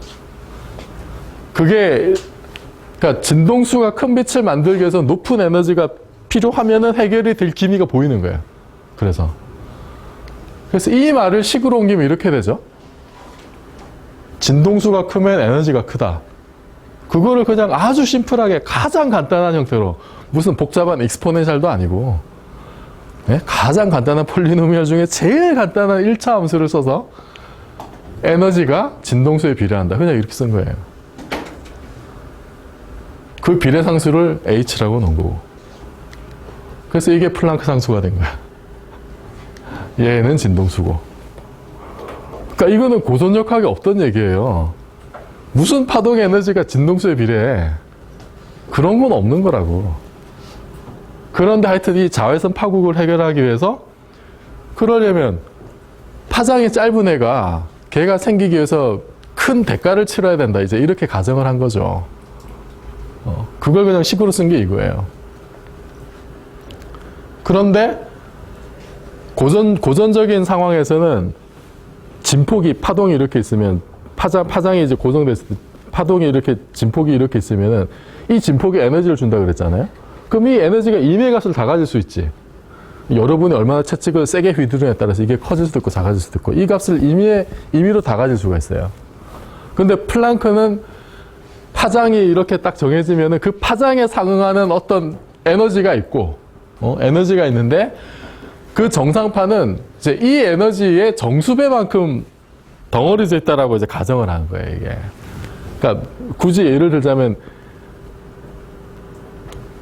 [SPEAKER 1] 그러니까 진동수가 큰 빛을 만들기 위해서 높은 에너지가 필요하면은 해결이 될 기미가 보이는 거예요. 그래서 이 말을 식으로 옮기면 이렇게 되죠. 진동수가 크면 에너지가 크다. 그거를 그냥 아주 심플하게 가장 간단한 형태로 무슨 복잡한 익스포넨셜도 아니고 네? 가장 간단한 폴리노미얼 중에 제일 간단한 1차 함수를 써서 에너지가 진동수에 비례한다. 그냥 이렇게 쓴 거예요. 그 비례 상수를 h라고 놓은 거고. 그래서 이게 플랑크 상수가 된 거야. 얘는 진동수고. 그러니까 이거는 고전적하게 없던 얘기예요. 무슨 파동 에너지가 진동수에 비례해. 그런 건 없는 거라고. 그런데 하여튼 이 자외선 파국을 해결하기 위해서 그러려면 파장이 짧은 애가 걔가 생기기 위해서 큰 대가를 치러야 된다. 이제 이렇게 가정을 한 거죠. 그걸 그냥 식으로 쓴 게 이거예요. 그런데 고전적인 상황에서는 진폭이 파동이 이렇게 있으면 파장이 이제 고정됐을 때 파동이 이렇게 진폭이 이렇게 있으면은 이 진폭이 에너지를 준다 그랬잖아요. 그럼 이 에너지가 임의 값을 다 가질 수 있지. 여러분이 얼마나 채찍을 세게 휘두르냐에 따라서 이게 커질 수도 있고 작아질 수도 있고 이 값을 임의로 다 가질 수가 있어요. 근데 플랑크는 파장이 이렇게 딱 정해지면은 그 파장에 상응하는 어떤 에너지가 있고 에너지가 있는데 그 정상파는 이제 이 에너지의 정수배만큼 덩어리져 있다라고 이제 가정을 하는 거예요, 이게. 그러니까 굳이 예를 들자면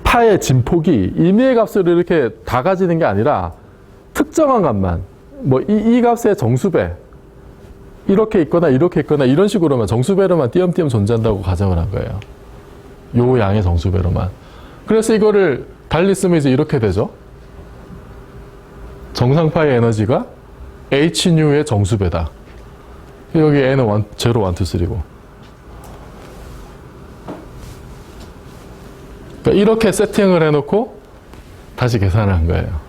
[SPEAKER 1] 파의 진폭이 임의의 값을 이렇게 다 가지는 게 아니라 특정한 값만 뭐 이 값의 정수배 이렇게 있거나 이런 식으로만 정수배로만 띄엄띄엄 존재한다고 가정을 한 거예요. 요 양의 정수배로만. 그래서 이거를 달리 쓰면 이제 이렇게 되죠. 정상파의 에너지가 hnu의 정수배다. 여기 n은 0, 1, 2, 3고. 그러니까 이렇게 세팅을 해놓고 다시 계산을 한 거예요.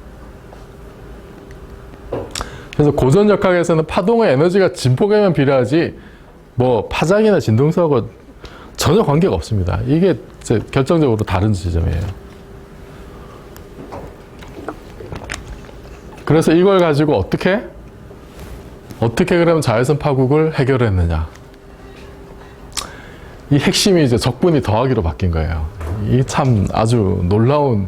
[SPEAKER 1] 그래서 고전역학에서는 파동의 에너지가 진폭에만 비례하지 뭐 파장이나 진동수하고 전혀 관계가 없습니다. 이게 결정적으로 다른 지점이에요. 그래서 이걸 가지고 어떻게 그러면 자외선 파국을 해결했느냐. 이 핵심이 이제 적분이 더하기로 바뀐 거예요. 이 참 아주 놀라운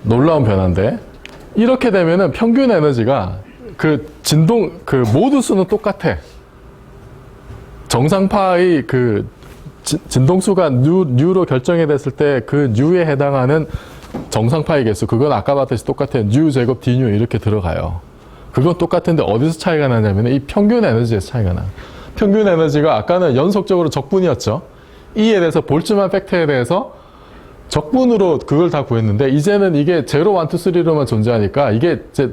[SPEAKER 1] 변화인데 이렇게 되면은 평균 에너지가 그 모두 수는 똑같아. 정상파의 그 진동수가 뉴로 결정이 됐을 때 그 뉴에 해당하는 정상파의 개수, 그건 아까 봤듯이 똑같아요. 뉴 제곱 d 뉴 이렇게 들어가요. 그건 똑같은데 어디서 차이가 나냐면 이 평균 에너지에서 차이가 나요. 평균 에너지가 아까는 연속적으로 적분이었죠. E에 대해서 볼츠만 팩터에 대해서 적분으로 그걸 다 구했는데 이제는 이게 0, 1, 2, 3로만 존재하니까 이게 이제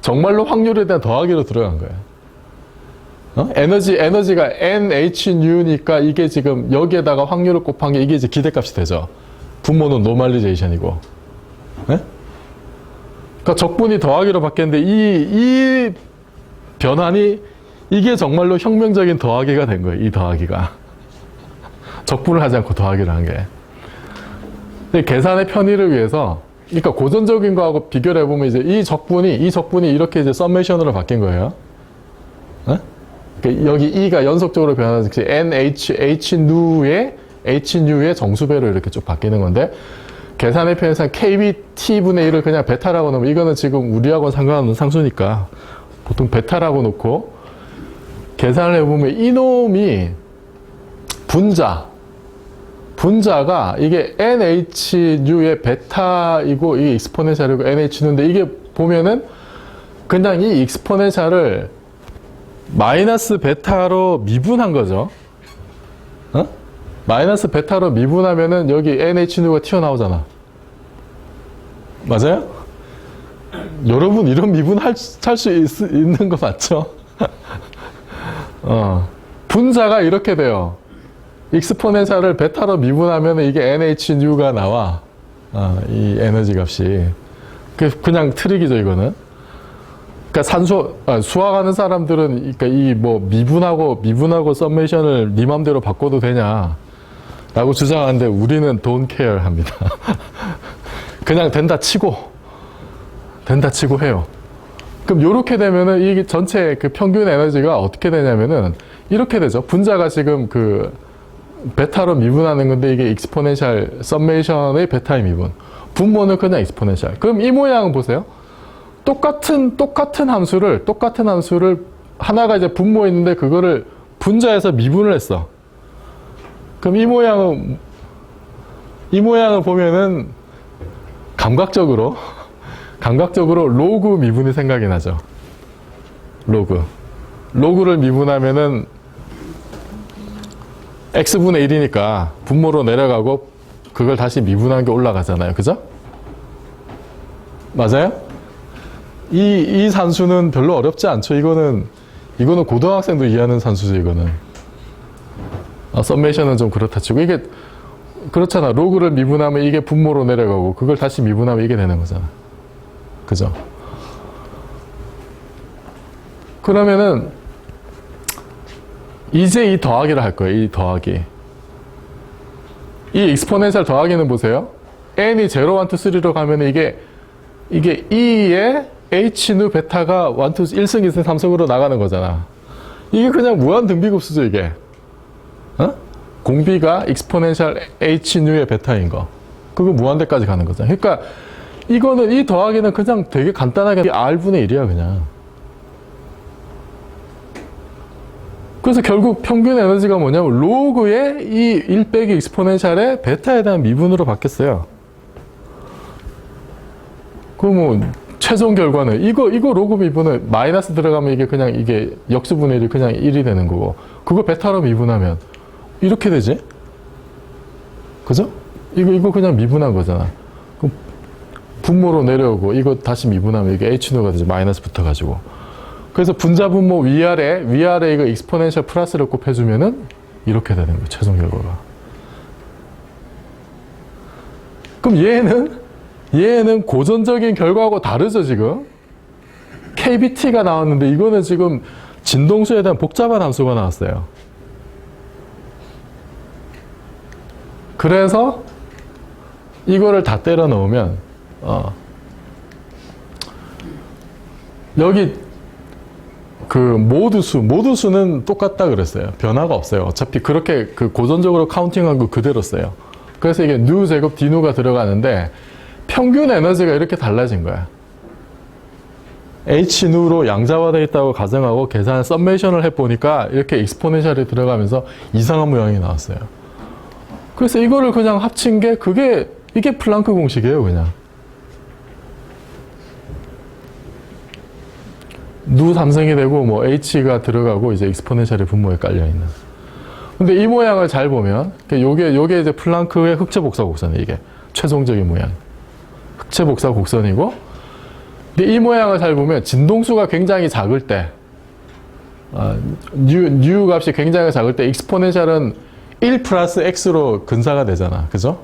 [SPEAKER 1] 정말로 확률에 대한 더하기로 들어간 거예요. 에너지가 NHNU니까 이게 지금 여기에다가 확률을 곱한 게 이게 이제 기대값이 되죠. 분모는 노멀리제이션이고. 네? 그러니까 적분이 더하기로 바뀌었는데 이 변환이 이게 정말로 혁명적인 더하기가 된 거예요. 이 더하기가. 적분을 하지 않고 더하기를 한 게. 근데 계산의 편의를 위해서, 그러니까 고전적인 거하고 비교를 해보면 이제 이 적분이 이렇게 이제 서메이션으로 바뀐 거예요. 네? 그러니까 여기 E가 연속적으로 변하는 즉시 HNU의 정수배로 이렇게 쭉 바뀌는 건데, 계산의 편의상 KBT분의 1을 그냥 베타라고 놓으면, 이거는 지금 우리하고는 상관없는 상수니까 보통 베타라고 놓고 계산을 해보면 이놈이 분자, 분자가 이게 NHNU의 베타이고 이게 익스포넨셜이고 NHNU인데 이게 보면은 그냥 이 익스포넨셜을 마이너스 베타로 미분한 거죠. 어? 마이너스 베타로 미분하면은 여기 NHNU가 튀어나오잖아. 맞아요? 여러분 이런 미분 할 수 있는 거 맞죠? 분자가 이렇게 돼요. 익스포넨셜을 베타로 미분하면 이게 NHNU가 나와. 이 에너지 값이. 그냥 트릭이죠, 이거는. 그러니까 수학하는 사람들은, 그러니까 이 뭐 미분하고 썸메이션을 네 맘대로 바꿔도 되냐. 라고 주장하는데 우리는 don't care 합니다. 그냥 된다 치고 해요. 그럼 이렇게 되면은 이 전체 그 평균 에너지가 어떻게 되냐면은 이렇게 되죠. 분자가 지금 그 베타로 미분하는 건데 이게 익스포넨셜 썸메이션의 베타의 미분. 분모는 그냥 익스포넨셜. 그럼 이 모양은 보세요. 똑같은 함수를 하나가 이제 분모했는데 그거를 분자에서 미분을 했어. 그럼 이 모양은 보면은 감각적으로 로그 미분이 생각이 나죠. 로그를 미분하면은 x분의 1이니까 분모로 내려가고 그걸 다시 미분한 게 올라가잖아요. 그죠? 맞아요? 이 산수는 별로 어렵지 않죠. 이거는 고등학생도 이해하는 산수죠. 이거는 썸메이션은 좀 그렇다 치고 이게 그렇잖아. 로그를 미분하면 이게 분모로 내려가고 그걸 다시 미분하면 이게 되는 거잖아. 그죠? 그러면은 이제 이 더하기를 할 거예요. 이 더하기. 이 익스포넨셜 더하기는 보세요. n이 0, 1, 2, 3로 가면 이게 2의 h누 베타가 1, 2, 1승, 2승, 3승으로 나가는 거잖아. 이게 그냥 무한 등비급수죠, 이게. 공비가 익스포넨셜 h누의 베타인 거. 그거 무한대까지 가는 거잖아. 그러니까 이거는 이 더하기는 그냥 되게 간단하게 r분의 1이야, 그냥. 그래서 결국 평균 에너지가 뭐냐면 로그의 이 1 빼기 익스포넨셜의 베타에 대한 미분으로 바뀌었어요. 뭐 최종 결과는 이거 로그 미분은 마이너스 들어가면 이게 역수분의 1이 그냥 1이 되는 거고 그거 베타로 미분하면 이렇게 되지? 그죠? 이거 그냥 미분한 거잖아. 그럼 분모로 내려오고 이거 다시 미분하면 이게 h누가 되죠. 마이너스 붙어가지고. 그래서 분자 분모 위아래 이거 익스포넨셜 플러스를 곱해주면은 이렇게 되는 거예요. 최종 결과가. 그럼 얘는 고전적인 결과하고 다르죠, 지금? KBT가 나왔는데 이거는 지금 진동수에 대한 복잡한 함수가 나왔어요. 그래서 이거를 다 때려 넣으면 여기 그 모두수는 똑같다 그랬어요. 변화가 없어요. 어차피 그렇게 그 고전적으로 카운팅한 거 그대로 써요. 그래서 이게 누 제곱 d누가 들어가는데 평균 에너지가 이렇게 달라진 거야. h누로 양자화되어 있다고 가정하고 계산 썸메이션을 해보니까 이렇게 익스포넨셜이 들어가면서 이상한 모양이 나왔어요. 그래서 이거를 그냥 합친 게 이게 플랑크 공식이에요, 그냥. 누 3승이 되고 뭐 h가 들어가고 이제 익스포넨셜이 분모에 깔려 있는. 근데 이 모양을 잘 보면 요게 이제 플랑크의 흑체 복사 곡선이에요. 이게 최종적인 모양. 흑체 복사 곡선이고, 근데 이 모양을 잘 보면 진동수가 굉장히 작을 때, 뉴 값이 굉장히 작을 때 익스포넨셜은 1 플러스 x로 근사가 되잖아. 그죠?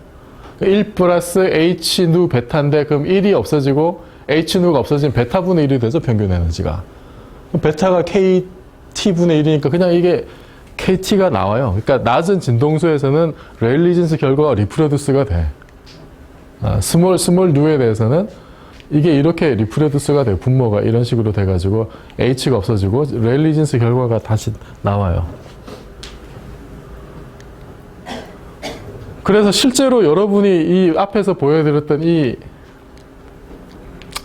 [SPEAKER 1] 1 플러스 h누 베타인데 그럼 1이 없어지고 h누가 없어지면 베타분의 1이 되죠. 평균 에너지가. 베타가 kt분의 1이니까 그냥 이게 kt가 나와요. 그러니까 낮은 진동수에서는 레일리진스 결과가 리프로듀스가 돼. 스몰 누에 대해서는 이게 이렇게 리프로듀스가 돼요. 분모가 이런 식으로 돼가지고 h가 없어지고 레일리진스 결과가 다시 나와요. 그래서 실제로 여러분이 이 앞에서 보여드렸던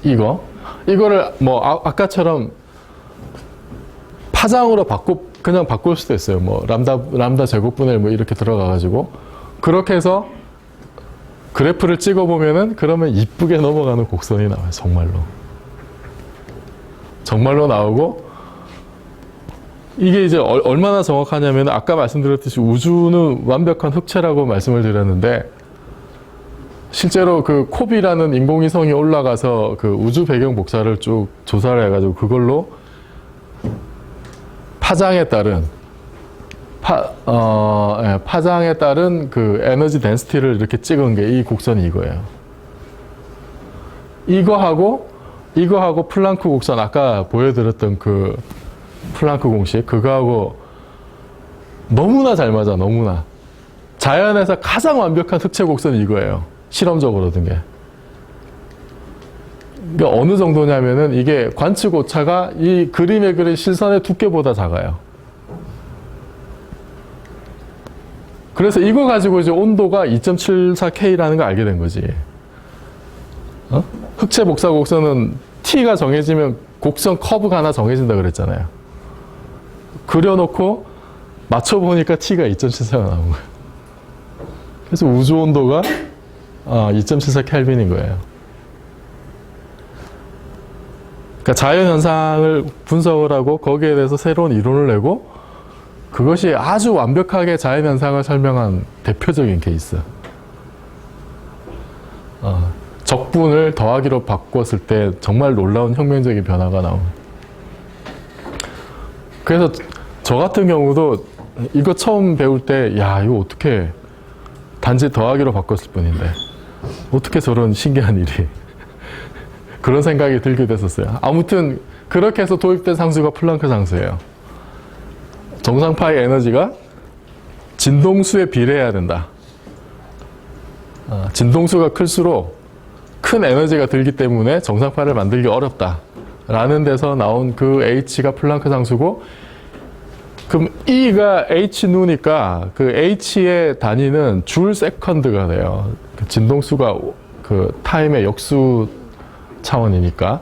[SPEAKER 1] 이거를 뭐 아까처럼 파장으로 그냥 바꿀 수도 있어요. 뭐 람다 제곱분의 1 뭐 이렇게 들어가가지고 그렇게 해서 그래프를 찍어보면은 그러면 이쁘게 넘어가는 곡선이 나와요. 정말로. 정말로 나오고, 이게 이제 얼마나 정확하냐면 아까 말씀드렸듯이 우주는 완벽한 흑체라고 말씀을 드렸는데, 실제로 그 코비라는 인공위성이 올라가서 그 우주 배경 복사를 쭉 조사를 해가지고 그걸로 파장에 따른 파장에 따른 그 에너지 덴시티를 이렇게 찍은 게 이 곡선이 이거예요. 이거하고 플랑크 곡선, 아까 보여드렸던 그 플랑크 공식, 그거하고 너무나 잘 맞아, 너무나. 자연에서 가장 완벽한 흑체 곡선이 이거예요. 실험적으로 든 게. 그러니까 어느 정도냐면은 이게 관측 오차가 이 그림에 그린 실선의 두께보다 작아요. 그래서 이거 가지고 이제 온도가 2.74K라는 걸 알게 된 거지. 흑체 복사 곡선은 T가 정해지면 곡선 커브가 하나 정해진다 그랬잖아요. 그려놓고 맞춰보니까 T가 2.74가 나온 거예요. 그래서 우주 온도가 2.74 켈빈인 거예요. 그러니까 자연 현상을 분석을 하고 거기에 대해서 새로운 이론을 내고 그것이 아주 완벽하게 자연 현상을 설명한 대표적인 케이스. 적분을 더하기로 바꿨을 때 정말 놀라운 혁명적인 변화가 나온. 그래서 저 같은 경우도 이거 처음 배울 때, 야, 이거 어떻게 단지 더하기로 바꿨을 뿐인데 어떻게 저런 신기한 일이 그런 생각이 들게 됐었어요. 아무튼 그렇게 해서 도입된 상수가 플랑크 상수예요. 정상파의 에너지가 진동수에 비례해야 된다. 진동수가 클수록 큰 에너지가 들기 때문에 정상파를 만들기 어렵다. 라는 데서 나온 그 H가 플랑크 상수고, 그럼 E가 H누니까 그 H의 단위는 줄 세컨드가 돼요. 그 진동수가 그 타임의 역수 차원이니까.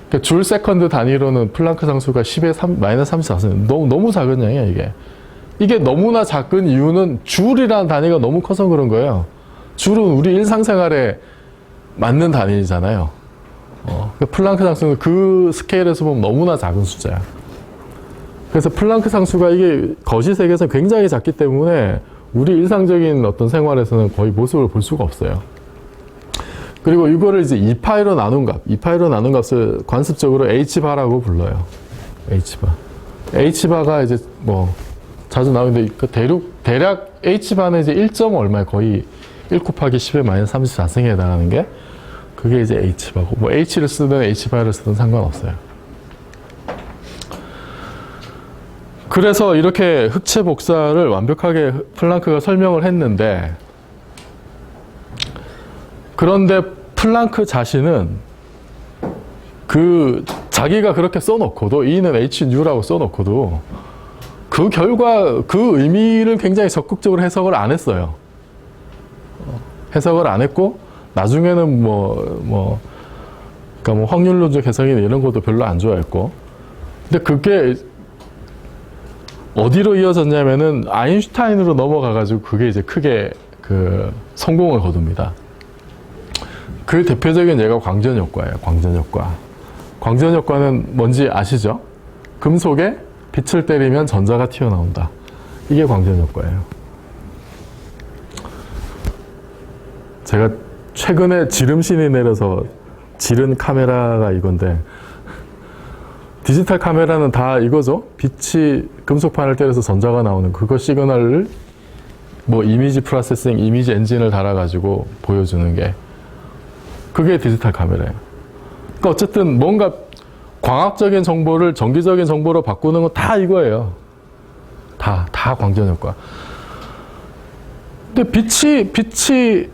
[SPEAKER 1] 그러니까 줄 세컨드 단위로는 플랑크 상수가 10의 마이너스 34cm. 너무 작은 양이야, 이게. 이게 너무나 작은 이유는 줄이라는 단위가 너무 커서 그런 거예요. 줄은 우리 일상생활에 맞는 단위잖아요. 그러니까 플랑크 상수는 그 스케일에서 보면 너무나 작은 숫자야. 그래서 플랑크 상수가 이게 거시 세계에서 굉장히 작기 때문에 우리 일상적인 어떤 생활에서는 거의 모습을 볼 수가 없어요. 그리고 이거를 이제 2파이로 나눈 값, 2파이로 나눈 값을 관습적으로 H바라고 불러요. H바. H바가 이제 뭐 자주 나오는데 그 대략 H바는 이제 1점 얼마에 거의 1 곱하기 10의 마이너스 34승에 해당하는 게 그게 이제 H바고, 뭐 H를 쓰든 H바를 쓰든 상관없어요. 그래서 이렇게 흑체 복사를 완벽하게 플랑크가 설명을 했는데, 그런데 플랑크 자신은 그 자기가 그렇게 써놓고도 E는 HNU라고 써놓고도 그 결과, 그 의미를 굉장히 적극적으로 해석을 안 했어요. 해석을 안 했고, 나중에는 그러니까 뭐 확률론적 해석이나 이런 것도 별로 안 좋아했고, 근데 그게 어디로 이어졌냐면은 아인슈타인으로 넘어가가지고 그게 이제 크게 그 성공을 거둡니다. 그 대표적인 예가 광전효과예요. 광전효과. 광전효과는 뭔지 아시죠? 금속에 빛을 때리면 전자가 튀어나온다. 이게 광전효과예요. 제가 최근에 지름신이 내려서 지른 카메라가 이건데, 디지털 카메라는 다 이거죠. 빛이 금속판을 때려서 전자가 나오는 그거 시그널을 뭐 이미지 프로세싱, 이미지 엔진을 달아가지고 보여주는 게, 그게 디지털 카메라예요. 그러니까 어쨌든 뭔가 광학적인 정보를 전기적인 정보로 바꾸는 건 다 이거예요. 다 광전효과. 근데 빛이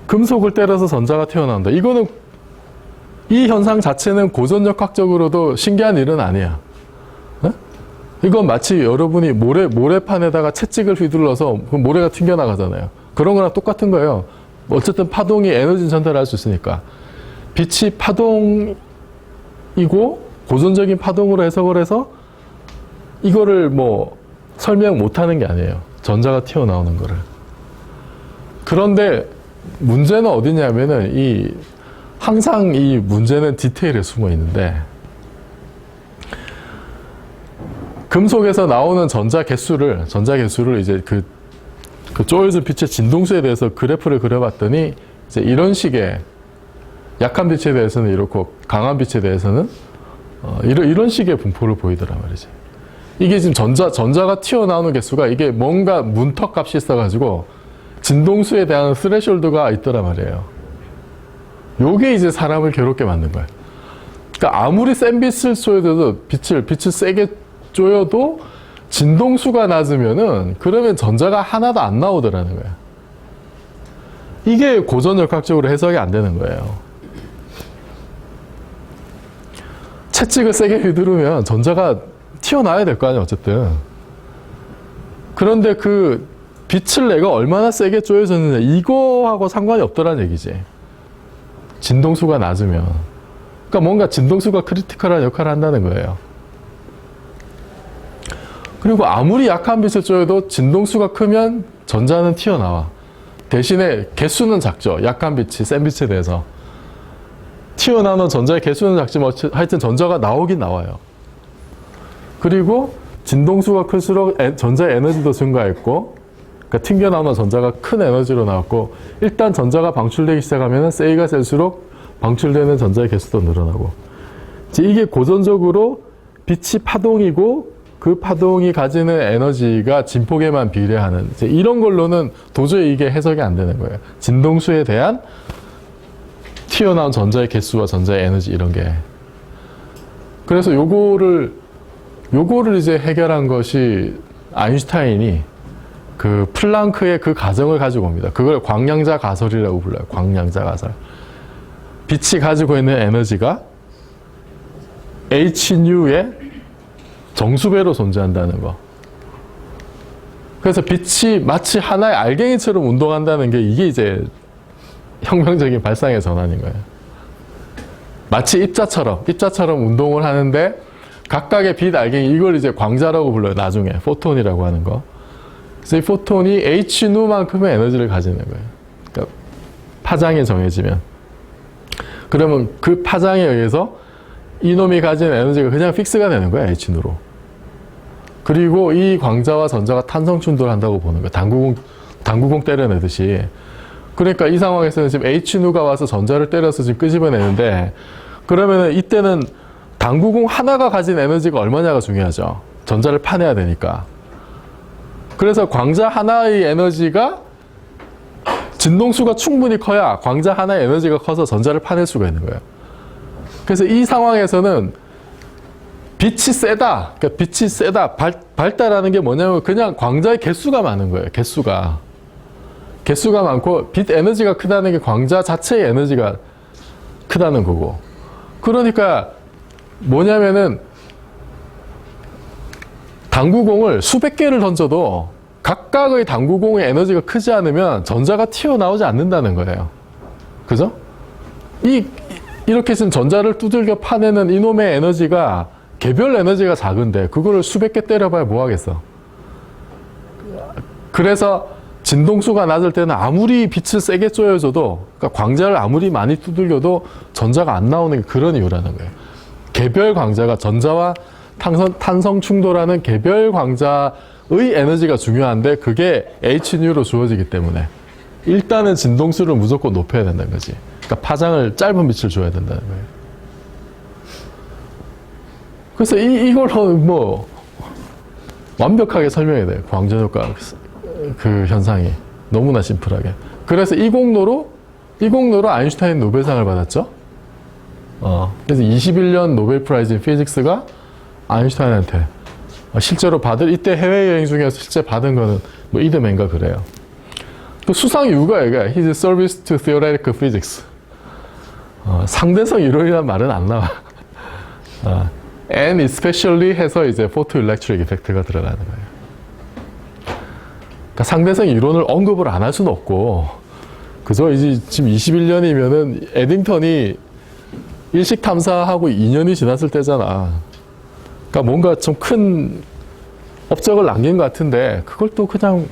[SPEAKER 1] 금속을 때려서 전자가 튀어나온다. 이거는 이 현상 자체는 고전역학적으로도 신기한 일은 아니야. 이건 마치 여러분이 모래판에다가 채찍을 휘둘러서 그 모래가 튕겨나가잖아요. 그런 거랑 똑같은 거예요. 어쨌든 파동이 에너지 전달할 수 있으니까. 빛이 파동이고 고전적인 파동으로 해석을 해서 이거를 뭐 설명 못하는 게 아니에요. 전자가 튀어나오는 거를. 그런데 문제는 어디냐면은 항상 이 문제는 디테일에 숨어 있는데, 금속에서 나오는 전자 개수를 이제 그 쪼여진 빛의 진동수에 대해서 그래프를 그려봤더니 이제 이런 식의 약한 빛에 대해서는 이렇고 강한 빛에 대해서는 이런 식의 분포를 보이더란 말이지. 이게 지금 전자가 튀어나오는 개수가 이게 뭔가 문턱 값이 있어가지고 진동수에 대한 스레숄드가 있더란 말이에요. 요게 이제 사람을 괴롭게 만든 거예요. 그러니까 아무리 센 빛을 쏘여도 빛을 세게 쪼여도 진동수가 낮으면은 그러면 전자가 하나도 안 나오더라는 거예요. 이게 고전역학적으로 해석이 안 되는 거예요. 채찍을 세게 휘두르면 전자가 튀어나와야 될 거 아니에요, 어쨌든. 그런데 그 빛을 내가 얼마나 세게 쪼여졌느냐, 이거하고 상관이 없더라는 얘기지. 진동수가 낮으면. 그러니까 뭔가 진동수가 크리티컬한 역할을 한다는 거예요. 그리고 아무리 약한 빛을 쪼여도 진동수가 크면 전자는 튀어나와. 대신에 개수는 작죠. 약한 빛이 센 빛에 대해서. 튀어나오는 전자의 개수는 작지만 하여튼 전자가 나오긴 나와요. 그리고 진동수가 클수록 전자의 에너지도 증가했고, 그러니까 튕겨나오는 전자가 큰 에너지로 나왔고, 일단 전자가 방출되기 시작하면 세기가 셀수록 방출되는 전자의 개수도 늘어나고, 이게 고전적으로 빛이 파동이고 그 파동이 가지는 에너지가 진폭에만 비례하는, 이런 걸로는 도저히 이게 해석이 안 되는 거예요. 진동수에 대한 튀어나온 전자의 개수와 전자의 에너지, 이런 게. 그래서 요거를 이제 해결한 것이 아인슈타인이 그 플랑크의 그 가정을 가지고 옵니다. 그걸 광량자 가설이라고 불러요. 광량자 가설. 빛이 가지고 있는 에너지가 hnu의 정수배로 존재한다는 거. 그래서 빛이 마치 하나의 알갱이처럼 운동한다는 게 이게 이제 혁명적인 발상의 전환인 거예요. 마치 입자처럼 운동을 하는데 각각의 빛 알갱이, 이걸 이제 광자라고 불러요. 나중에 포톤이라고 하는 거. 그래서 이 포톤이 hnu만큼의 에너지를 가지는 거예요. 그러니까 파장이 정해지면, 그러면 그 파장에 의해서 이놈이 가진 에너지가 그냥 픽스가 되는 거야, hnu로. 그리고 이 광자와 전자가 탄성 충돌한다고 보는 거야. 당구공 때려내듯이. 그러니까 이 상황에서는 지금 hnu가 와서 전자를 때려서 지금 끄집어내는데, 그러면은 이때는 당구공 하나가 가진 에너지가 얼마냐가 중요하죠. 전자를 파내야 되니까. 그래서 광자 하나의 에너지가 진동수가 충분히 커야 광자 하나의 에너지가 커서 전자를 파낼 수가 있는 거예요. 그래서 이 상황에서는 빛이 세다, 발달하는 게 뭐냐면 그냥 광자의 개수가 많은 거예요. 개수가 많고, 빛 에너지가 크다는 게 광자 자체의 에너지가 크다는 거고. 그러니까 뭐냐면은 당구공을 수백 개를 던져도 각각의 당구공의 에너지가 크지 않으면 전자가 튀어나오지 않는다는 거예요. 그죠? 이렇게 지금 전자를 두들겨 파내는 이놈의 에너지가 개별 에너지가 작은데 그거를 수백 개 때려봐야 뭐 하겠어. 그래서 진동수가 낮을 때는 아무리 빛을 세게 쪼여줘도, 그러니까 광자를 아무리 많이 두들겨도 전자가 안 나오는 게 그런 이유라는 거예요. 개별 광자가, 전자와 탄성 충돌하는 개별 광자의 에너지가 중요한데 그게 hnu로 주어지기 때문에 일단은 진동수를 무조건 높여야 된다는 거지. 그러니까 파장을, 짧은 빛을 줘야 된다는 거예요. 그래서 이걸로 뭐 완벽하게 설명이 돼요. 광전효과 그 현상이 너무나 심플하게. 그래서 이 공로로 아인슈타인 노벨상을 받았죠. 그래서 21년 노벨 프라이즈 인 피직스가 아인슈타인한테 실제로 이때 해외여행 중에서 실제 받은 거는 뭐 이드맨가 그래요. 그 수상 이유가 이게 His service to theoretical physics. 상대성 이론이라는 말은 안 나와. And especially 해서 이제 photoelectric effect가 들어가는 거예요. 그러니까 상대성 이론을 언급을 안 할 수는 없고, 그죠? 이제 지금 21년이면은 에딩턴이 일식 탐사하고 2년이 지났을 때잖아. 그러니까 뭔가 좀 큰 업적을 남긴 것 같은데, 그걸 또 그냥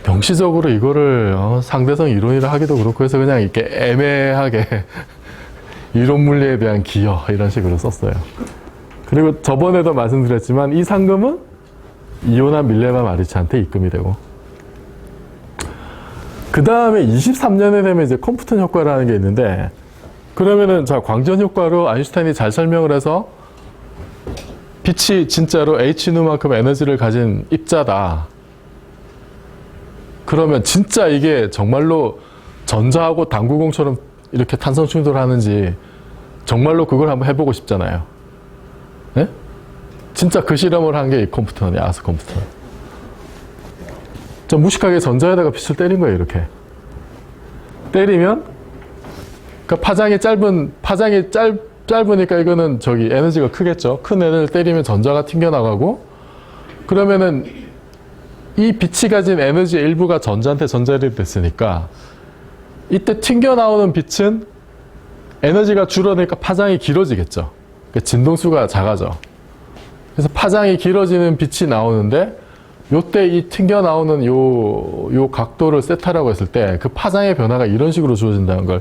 [SPEAKER 1] 명시적으로 이거를 상대성 이론이라 하기도 그렇고 해서 그냥 이렇게 애매하게 이론 물리에 대한 기여 이런 식으로 썼어요. 그리고 저번에도 말씀드렸지만 이 상금은 이오나 밀레바 마리치한테 입금이 되고, 그 다음에 23년에 되면 이제 컴프턴 효과라는 게 있는데, 그러면은 자, 광전 효과로 아인슈타인이 잘 설명을 해서 빛이 진짜로 H누만큼 에너지를 가진 입자다. 그러면 진짜 이게 정말로 전자하고 당구공처럼 이렇게 탄성 충돌하는지 정말로 그걸 한번 해보고 싶잖아요. 네? 진짜 그 실험을 한 게 이 컴퓨터냐, 아스 컴퓨터. 좀 무식하게 전자에다가 빛을 때린 거예요, 이렇게. 때리면, 그러니까 파장이 짧으니까 이거는 저기 에너지가 크겠죠. 큰 에너지를 때리면 전자가 튕겨나가고, 그러면은 이 빛이 가진 에너지의 일부가 전자한테 전달이 됐으니까, 이때 튕겨나오는 빛은 에너지가 줄어드니까 파장이 길어지겠죠. 그러니까 진동수가 작아져. 그래서 파장이 길어지는 빛이 나오는데, 요때 이 튕겨나오는 요 각도를 세타라고 했을 때 그 파장의 변화가 이런 식으로 주어진다는 걸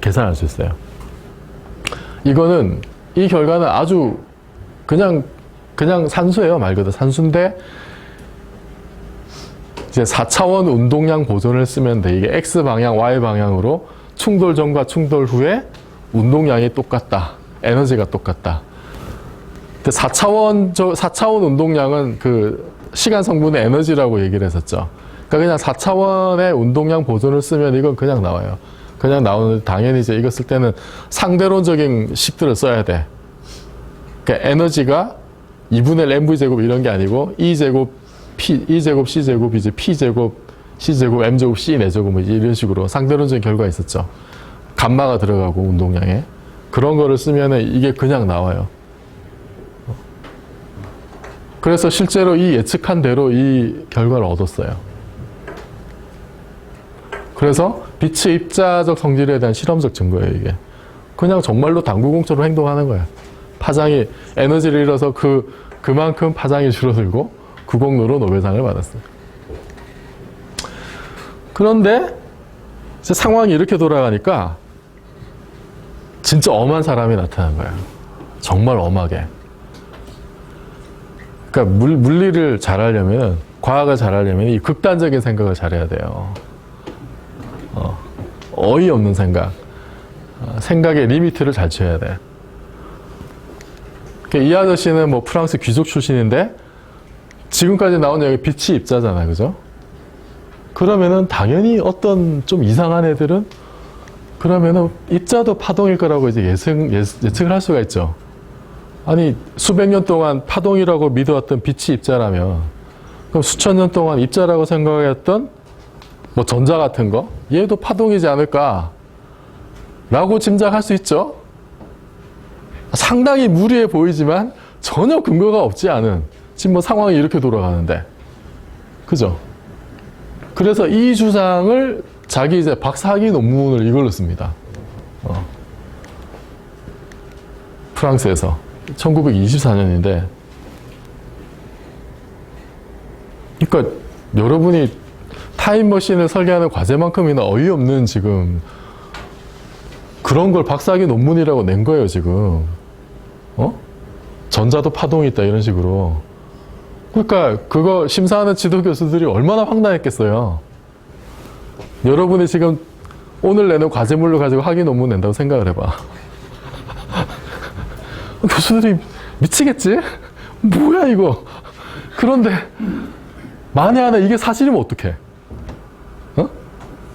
[SPEAKER 1] 계산할 수 있어요. 이거는, 이 결과는 아주 그냥 산수예요. 말 그대로 산수인데, 이제 4차원 운동량 보존을 쓰면 돼. 이게 X방향, Y방향으로 충돌 전과 충돌 후에 운동량이 똑같다. 에너지가 똑같다. 4차원 운동량은 그 시간 성분의 에너지라고 얘기를 했었죠. 그러니까 그냥 4차원의 운동량 보존을 쓰면 이건 그냥 나와요. 그냥 나오는데, 당연히 이제 이거 쓸 때는 상대론적인 식들을 써야 돼. 그러니까 에너지가 2분의 1 mv제곱 이런 게 아니고 E제곱, E제곱, C제곱, 이제 P제곱, C제곱, M제곱, C 4제곱 이런 식으로 상대론적인 결과가 있었죠. 감마가 들어가고 운동량에. 그런 거를 쓰면은 이게 그냥 나와요. 그래서 실제로 이 예측한 대로 이 결과를 얻었어요. 그래서 빛의 입자적 성질에 대한 실험적 증거예요, 이게. 그냥 정말로 당구공처럼 행동하는 거예요. 파장이, 에너지를 잃어서 그만큼 파장이 줄어들고 구공로로 노벨상을 받았어요. 그런데 이제 상황이 이렇게 돌아가니까 진짜 엄한 사람이 나타난 거예요. 정말 엄하게. 그러니까 물리를 잘하려면, 과학을 잘하려면 이 극단적인 생각을 잘해야 돼요. 어이없는 생각. 생각의 리미트를 잘 쳐야 돼. 이 아저씨는 뭐 프랑스 귀족 출신인데 지금까지 나온 여기 빛이 입자잖아요. 그죠? 그러면은 당연히 어떤 좀 이상한 애들은 그러면은 입자도 파동일 거라고 이제 예측을 할 수가 있죠. 아니, 수백 년 동안 파동이라고 믿어왔던 빛이 입자라면, 그럼 수천 년 동안 입자라고 생각했던 뭐 전자 같은 거, 얘도 파동이지 않을까 라고 짐작할 수 있죠. 상당히 무리해 보이지만 전혀 근거가 없지 않은, 지금 뭐 상황이 이렇게 돌아가는데, 그죠? 그래서 이 주장을 자기 이제 박사학위 논문을 이걸로 씁니다. 프랑스에서 1924년인데, 그러니까 여러분이 타임머신을 설계하는 과제만큼이나 어이없는 지금 그런 걸 박사학위 논문이라고 낸 거예요, 지금. 전자도 파동이 있다, 이런 식으로. 그러니까 그거 심사하는 지도 교수들이 얼마나 황당했겠어요. 여러분이 지금 오늘 내는 과제물로 가지고 학위 논문 낸다고 생각을 해봐. 교수들이 미치겠지? 뭐야 이거. 그런데 만에 하나 이게 사실이면 어떡해?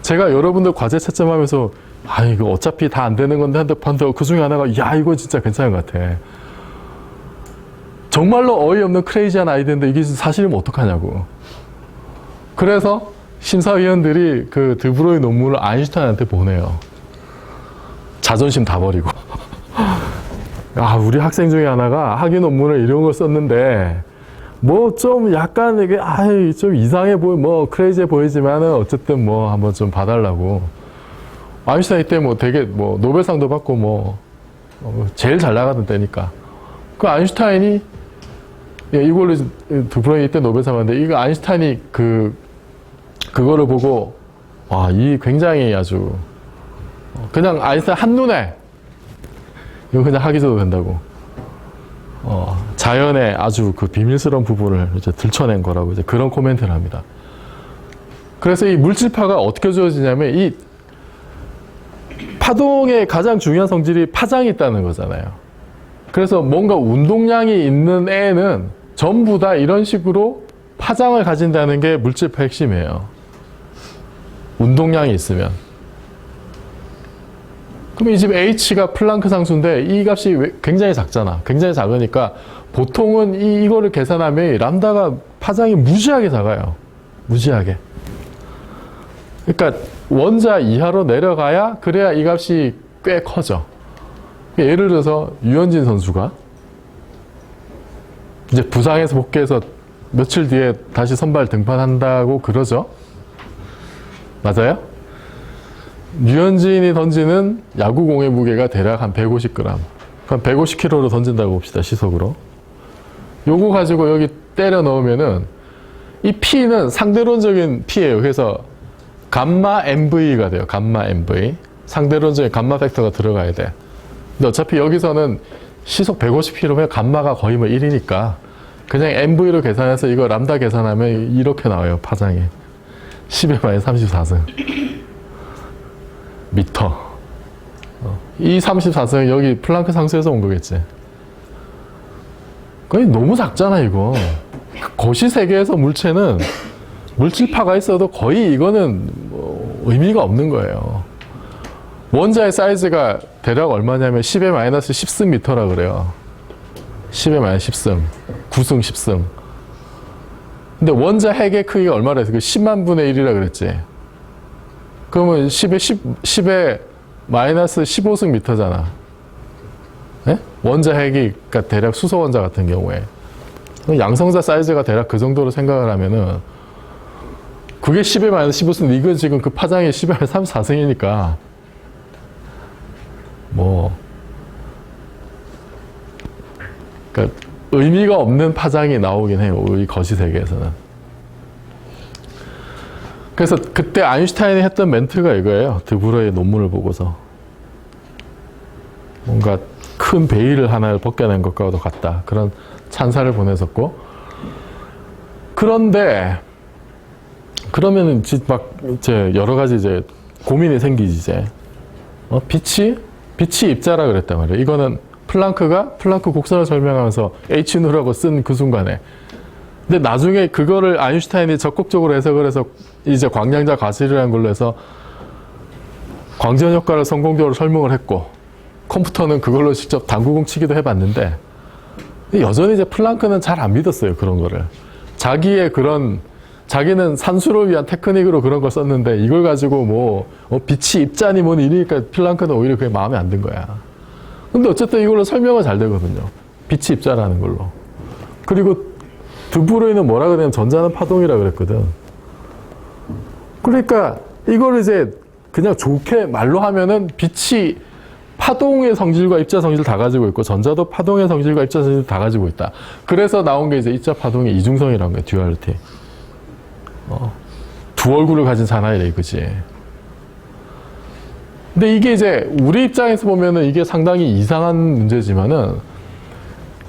[SPEAKER 1] 제가 여러분들 과제 채점하면서 이거 어차피 다 안 되는 건데 한데 그 중에 하나가 야 이거 진짜 괜찮은 것 같아. 정말로 어이없는 크레이지한 아이디어인데 이게 사실이면 어떡하냐고. 그래서 심사위원들이 그 드브로이 논문을 아인슈타인한테 보내요. 자존심 다 버리고. 우리 학생 중에 하나가 학위 논문을 이런 걸 썼는데 뭐 좀 약간 이게 좀 이상해 뭐 크레이지해 보이지만은 어쨌든 뭐 한번 좀 봐달라고. 아인슈타인 때 뭐 되게 뭐 노벨상도 받고 뭐 제일 잘 나가던 때니까. 그 아인슈타인이 이걸로 드브로이 때 노벨상 받는데 이거 아인슈타인이 그 그거를 보고 와, 이 굉장히 아주 그냥 아인슈타인 한눈에 이거 그냥 하기 줘도 된다고. 자연의 아주 그 비밀스러운 부분을 이제 들춰낸 거라고 이제 그런 코멘트를 합니다. 그래서 이 물질파가 어떻게 주어지냐면 이 파동의 가장 중요한 성질이 파장이 있다는 거잖아요. 그래서 뭔가 운동량이 있는 애는 전부 다 이런 식으로 파장을 가진다는 게 물질파 핵심이에요. 운동량이 있으면. 그럼 이 집 H가 플랑크 상수인데 이 값이 굉장히 작잖아. 굉장히 작으니까 보통은 이거를 계산하면 람다가 파장이 무지하게 작아요. 무지하게. 그러니까 원자 이하로 내려가야 그래야 이 값이 꽤 커져. 예를 들어서 유현진 선수가 이제 부상에서 복귀해서 며칠 뒤에 다시 선발 등판한다고 그러죠. 맞아요? 유현진이 던지는 야구공의 무게가 대략 한 150g. 그럼 150kg로 던진다고 봅시다, 시속으로. 요거 가지고 여기 때려 넣으면은 이 P는 상대론적인 P예요. 그래서 감마 MV가 돼요. 감마 MV. 상대론적인 감마 팩터가 들어가야 돼. 근데 어차피 여기서는 시속 150km면 감마가 거의 뭐 1이니까 그냥 MV로 계산해서 이거 람다 계산하면 이렇게 나와요. 파장이. 10의 마이너스 34승. 미터. 이 34승 여기 플랑크 상수에서 온 거겠지. 거의 너무 작잖아, 이거. 거시 세계에서 물체는 물질파가 있어도 거의 이거는 뭐 의미가 없는 거예요. 원자의 사이즈가 대략 얼마냐면 10의 마이너스 10승 미터라 그래요. 10의 마이너스 10승. 9승 10승. 근데 원자 핵의 크기가 얼마라 해서 그 10만 분의 1이라 그랬지. 그러면 10의 마이너스 15승 미터잖아. 네? 원자 핵이, 그러니까 대략 수소 원자 같은 경우에. 양성자 사이즈가 대략 그 정도로 생각을 하면은, 그게 10의 마이너스 15승, 이건 지금 그 파장이 10의 마이너스 34승이니까, 그러니까 의미가 없는 파장이 나오긴 해요. 이 거시 세계에서는. 그래서 그때 아인슈타인이 했던 멘트가 이거예요. 드브로의 논문을 보고서. 뭔가 큰 베일을 하나를 벗겨낸 것과도 같다. 그런 찬사를 보냈었고. 그런데, 그러면은 막 이제 여러 가지 이제 고민이 생기지, 이제. 빛이 입자라 그랬단 말이에요. 이거는 플랑크가 플랑크 곡선을 설명하면서 H누라고 쓴 그 순간에. 근데 나중에 그거를 아인슈타인이 적극적으로 해석을 해서 이제 광량자 과실이라는 걸로 해서 광전 효과를 성공적으로 설명을 했고, 컴퓨터는 그걸로 직접 당구공 치기도 해봤는데, 여전히 이제 플랑크는 잘 안 믿었어요, 그런 거를. 자기는 산수를 위한 테크닉으로 그런 걸 썼는데, 이걸 가지고 빛이 입자니 뭐니 이러니까 플랑크는 오히려 그게 마음에 안 든 거야. 근데 어쨌든 이걸로 설명은 잘 되거든요. 빛이 입자라는 걸로. 그리고 드브로이는 뭐라 그러냐면 전자는 파동이라 그랬거든. 그러니까 이걸 이제 그냥 좋게 말로 하면은 빛이 파동의 성질과 입자 성질을 다 가지고 있고 전자도 파동의 성질과 입자 성질을 다 가지고 있다. 그래서 나온 게 이제 입자 파동의 이중성이라는 거예요. 듀얼리티. 두 얼굴을 가진 사나이래 이거지. 근데 이게 이제 우리 입장에서 보면은 이게 상당히 이상한 문제지만은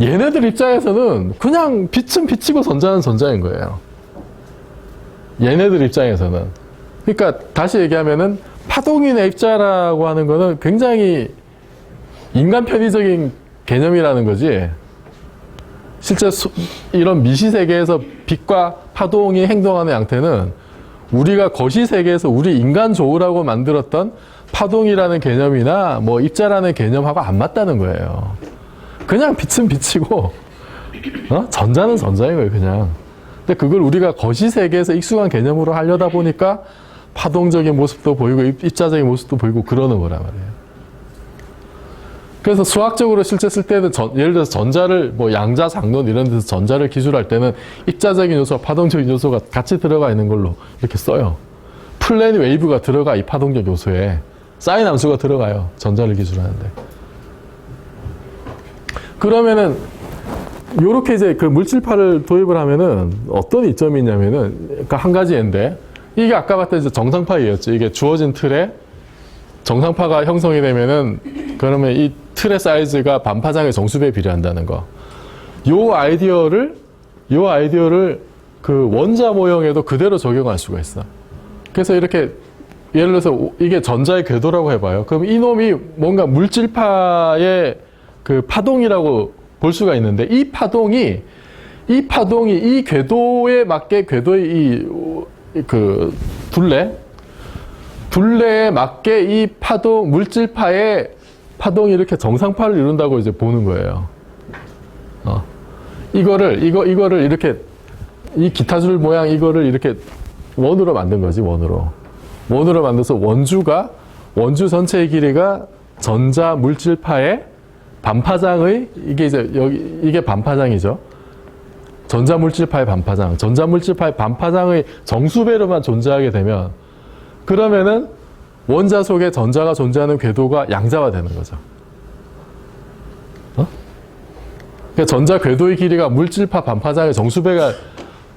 [SPEAKER 1] 얘네들 입장에서는 그냥 빛은 빛이고 전자는 전자인 거예요. 얘네들 입장에서는. 그러니까 다시 얘기하면은 파동인의 입자라고 하는 거는 굉장히 인간 편의적인 개념이라는 거지. 실제 이런 미시 세계에서 빛과 파동이 행동하는 양태는 우리가 거시 세계에서 우리 인간 좋으라고 만들었던 파동이라는 개념이나 뭐 입자라는 개념하고 안 맞다는 거예요. 그냥 빛은 빛이고 전자는 전자인 거예요, 그냥. 근데 그걸 우리가 거시 세계에서 익숙한 개념으로 하려다 보니까 파동적인 모습도 보이고 입자적인 모습도 보이고 그러는 거란 말이에요. 그래서 수학적으로 실제 쓸 때는 예를 들어서 전자를 양자, 장론 이런 데서 전자를 기술할 때는 입자적인 요소와 파동적인 요소가 같이 들어가 있는 걸로 이렇게 써요. 플랜 웨이브가 들어가 이 파동적 요소에 사인 함수가 들어가요. 전자를 기술하는데. 그러면은 요렇게 이제 그 물질파를 도입을 하면은 어떤 이점이 있냐면은 그러니까 한 가지 예인데 이게 아까 봤던 이제 정상파이었죠. 이게 주어진 틀에 정상파가 형성이 되면은 그러면 이 틀의 사이즈가 반파장의 정수배에 비례한다는 거. 요 아이디어를 그 원자 모형에도 그대로 적용할 수가 있어. 그래서 이렇게 예를 들어서 이게 전자의 궤도라고 해봐요. 그럼 이놈이 뭔가 물질파의 그 파동이라고 볼 수가 있는데 이 파동이 이 궤도에 맞게 궤도의 그 둘레에 맞게 이 파동 물질파의 파동이 이렇게 정상파를 이룬다고 이제 보는 거예요. 이거를 이렇게 이 기타줄 모양 이거를 이렇게 원으로 만든 거지, 원으로 만들어서 원주 전체의 길이가 전자 물질파의 반파장의 이게 이제 이게 반파장이죠. 전자 물질파의 반파장의 정수배로만 존재하게 되면 그러면은 원자 속에 전자가 존재하는 궤도가 양자화되는 거죠. 그러니까 전자 궤도의 길이가 물질파 반파장의 정수배가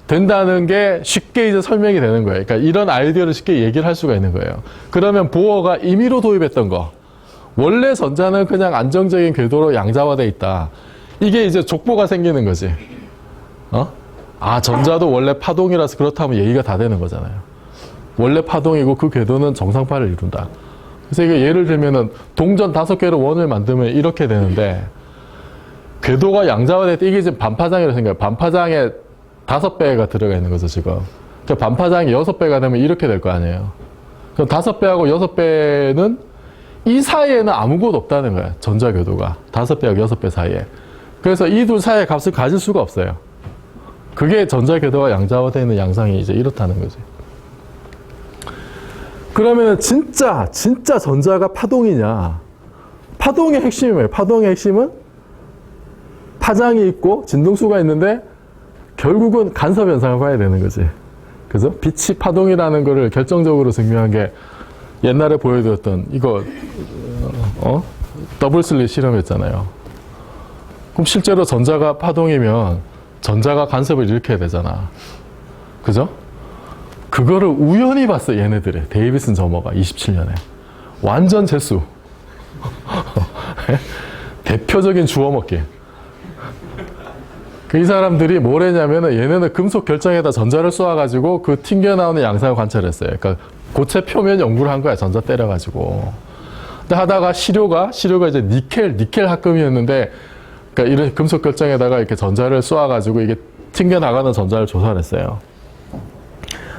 [SPEAKER 1] 된다는 게 쉽게 이제 설명이 되는 거예요. 그러니까 이런 아이디어를 쉽게 얘기를 할 수가 있는 거예요. 그러면 보어가 임의로 도입했던 거, 원래 전자는 그냥 안정적인 궤도로 양자화돼 있다. 이게 이제 족보가 생기는 거지. 전자도 원래 파동이라서 그렇다면 얘기가 다 되는 거잖아요. 원래 파동이고 그 궤도는 정상파를 이룬다. 그래서 이게 예를 들면은 동전 5개로 원을 만들면 이렇게 되는데 궤도가 양자화될 때 이게 지금 반파장이라고 생각해요. 반파장에 5배가 들어가 있는 거죠, 지금. 그러니까 반파장이 6배가 되면 이렇게 될 거 아니에요. 그럼 5배하고 6배는 이 사이에는 아무것도 없다는 거야, 전자 궤도가. 5배하고 6배 사이에. 그래서 이 둘 사이의 값을 가질 수가 없어요. 그게 전자 궤도가 양자화되는 양상이 이제 이렇다는 거지. 그러면 진짜 전자가 파동이냐? 파동의 핵심이 뭐예요? 파동의 핵심은 파장이 있고 진동수가 있는데 결국은 간섭 현상을 봐야 되는 거지. 그죠? 빛이 파동이라는 거를 결정적으로 증명한 게 옛날에 보여드렸던 이거 더블 슬릿 실험했잖아요. 그럼 실제로 전자가 파동이면 전자가 간섭을 일으켜야 되잖아. 그죠? 그거를 우연히 봤어, 얘네들이. 데이비슨 저머가 27년에. 완전 재수. 대표적인 주워먹기. 이 사람들이 뭘 했냐면은 얘네는 금속 결정에다 전자를 쏘아가지고 그 튕겨나오는 양상을 관찰했어요. 그러니까 고체 표면 연구를 한 거야, 전자 때려가지고. 근데 하다가 시료가 이제 니켈 합금이었는데, 그러니까 이런 금속 결정에다가 이렇게 전자를 쏘아가지고 이게 튕겨나가는 전자를 조사를 했어요.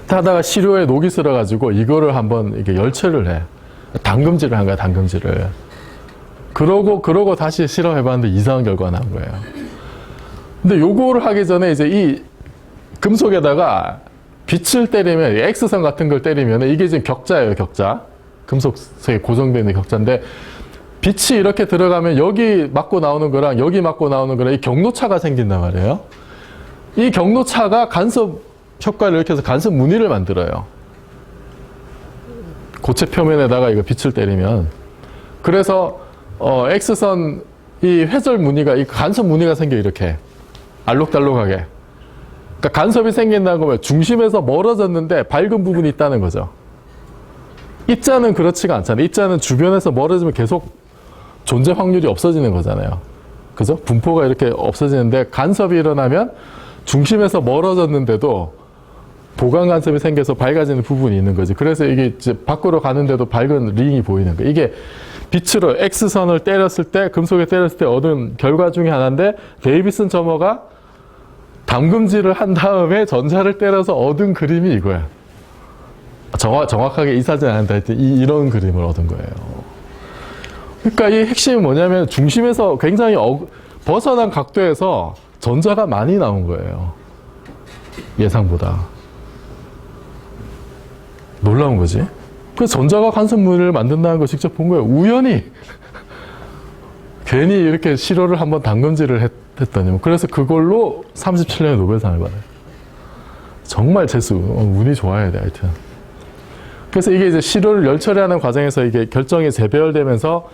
[SPEAKER 1] 하다가 시료에 녹이 쓸어가지고 이거를 한번 이렇게 열처를 해. 담금질을 한 거야, 담금질을. 그러고 다시 실험해봤는데 이상한 결과가 나온 거예요. 근데 요거를 하기 전에 이제 이 금속에다가 빛을 때리면, X선 같은 걸 때리면 이게 지금 격자예요, 격자. 금속에 고정되어 있는 격자인데 빛이 이렇게 들어가면 여기 맞고 나오는 거랑 여기 맞고 나오는 거랑 이 경로차가 생긴단 말이에요. 이 경로차가 간섭 효과를 일으켜서 간섭 무늬를 만들어요. 고체 표면에다가 이거 빛을 때리면. 그래서 X선 이 회절 무늬가, 이 간섭 무늬가 생겨, 이렇게. 알록달록하게. 그러니까 간섭이 생긴다는 거면 중심에서 멀어졌는데 밝은 부분이 있다는 거죠. 입자는 그렇지가 않잖아요. 입자는 주변에서 멀어지면 계속 존재 확률이 없어지는 거잖아요. 그죠? 분포가 이렇게 없어지는데 간섭이 일어나면 중심에서 멀어졌는데도 보강 간섭이 생겨서 밝아지는 부분이 있는 거지. 그래서 이게 이제 밖으로 가는데도 밝은 링이 보이는 거예요. 이게 빛으로 X선을 때렸을 때, 금속에 때렸을 때 얻은 결과 중에 하나인데, 데이비슨 저머가 담금질을 한 다음에 전자를 때려서 얻은 그림이 이거야. 정확하게 이 사진 아닌데 하여튼 이런 그림을 얻은 거예요. 그러니까 이 핵심이 뭐냐면 중심에서 굉장히 벗어난 각도에서 전자가 많이 나온 거예요. 예상보다. 놀라운 거지. 그래서 전자가 간섭물을 만든다는 걸 직접 본 거예요. 우연히. 괜히 이렇게 시료를 한번 담금질을 했더니. 그래서 그걸로 37년에 노벨상을 받아요. 정말 재수. 운이 좋아야 돼, 하여튼. 그래서 이게 이제 시료를 열처리하는 과정에서 이게 결정이 재배열되면서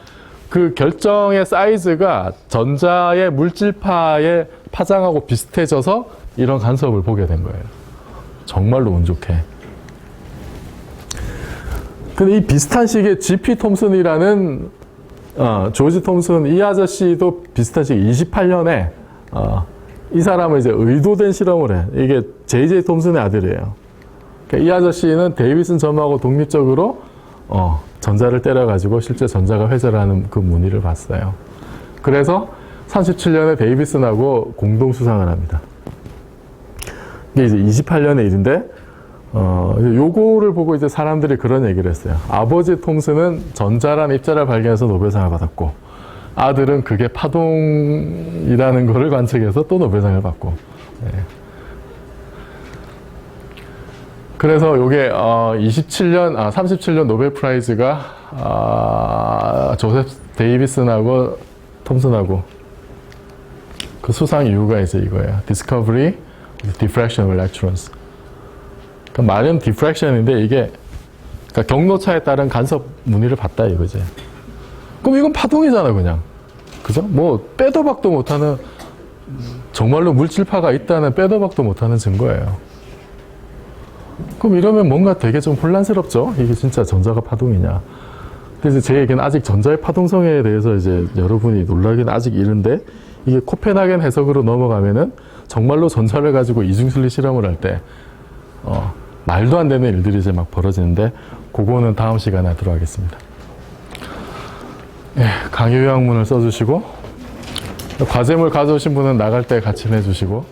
[SPEAKER 1] 그 결정의 사이즈가 전자의 물질파의 파장하고 비슷해져서 이런 간섭을 보게 된 거예요. 정말로 운 좋게. 근데 이 비슷한 시기에 G.P. 톰슨이라는 조지 톰슨 이 아저씨도 비슷한 시기 28년에 이 사람은 이제 의도된 실험을 해. 이게 J.J. 톰슨의 아들이에요. 그러니까 이 아저씨는 데이비슨 점하고 독립적으로 전자를 때려가지고 실제 전자가 회전하는 그 무늬를 봤어요. 그래서 37년에 데이비슨하고 공동 수상을 합니다. 이게 이제 28년의 일인데, 요거를 보고 이제 사람들이 그런 얘기를 했어요. 아버지 톰슨은 전자란 입자를 발견해서 노벨상을 받았고, 아들은 그게 파동이라는 거를 관측해서 또 노벨상을 받고. 네. 그래서 요게 37년 노벨 프라이즈가 조셉 데이비슨하고 톰슨하고 그 수상 이유가 이제 이거예요. Discovery of Diffraction of Electrons. 그러니까 말은 diffraction인데 이게 그러니까 경로차에 따른 간섭 무늬를 봤다 이거지. 그럼 이건 파동이잖아 그냥. 그죠? 뭐 빼도 박도 못하는 정말로 물질파가 있다는 빼도 박도 못하는 증거예요. 그럼 이러면 뭔가 되게 좀 혼란스럽죠? 이게 진짜 전자가 파동이냐. 그래서 제 얘기는 아직 전자의 파동성에 대해서 이제 여러분이 놀라기는 아직 이른데 이게 코펜하겐 해석으로 넘어가면은 정말로 전자를 가지고 이중슬리 실험을 할 때 말도 안 되는 일들이 이제 막 벌어지는데 그거는 다음 시간에 하도록 하겠습니다. 예, 강의 요약문을 써주시고 과제물 가져오신 분은 나갈 때 같이 내주시고